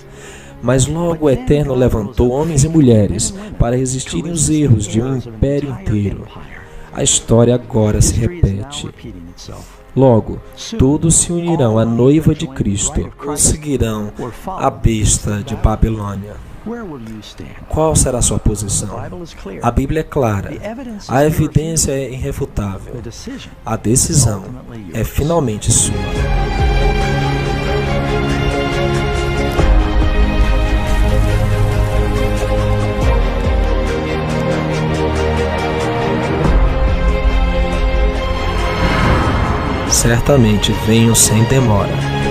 Mas logo o Eterno levantou homens e mulheres para resistirem aos erros de um império inteiro. A história agora se repete. Logo, todos se unirão à noiva de Cristo ou seguirão a besta de Babilônia. Qual será a sua posição? A Bíblia é clara. A evidência é irrefutável. A decisão é finalmente sua. Certamente venho sem demora.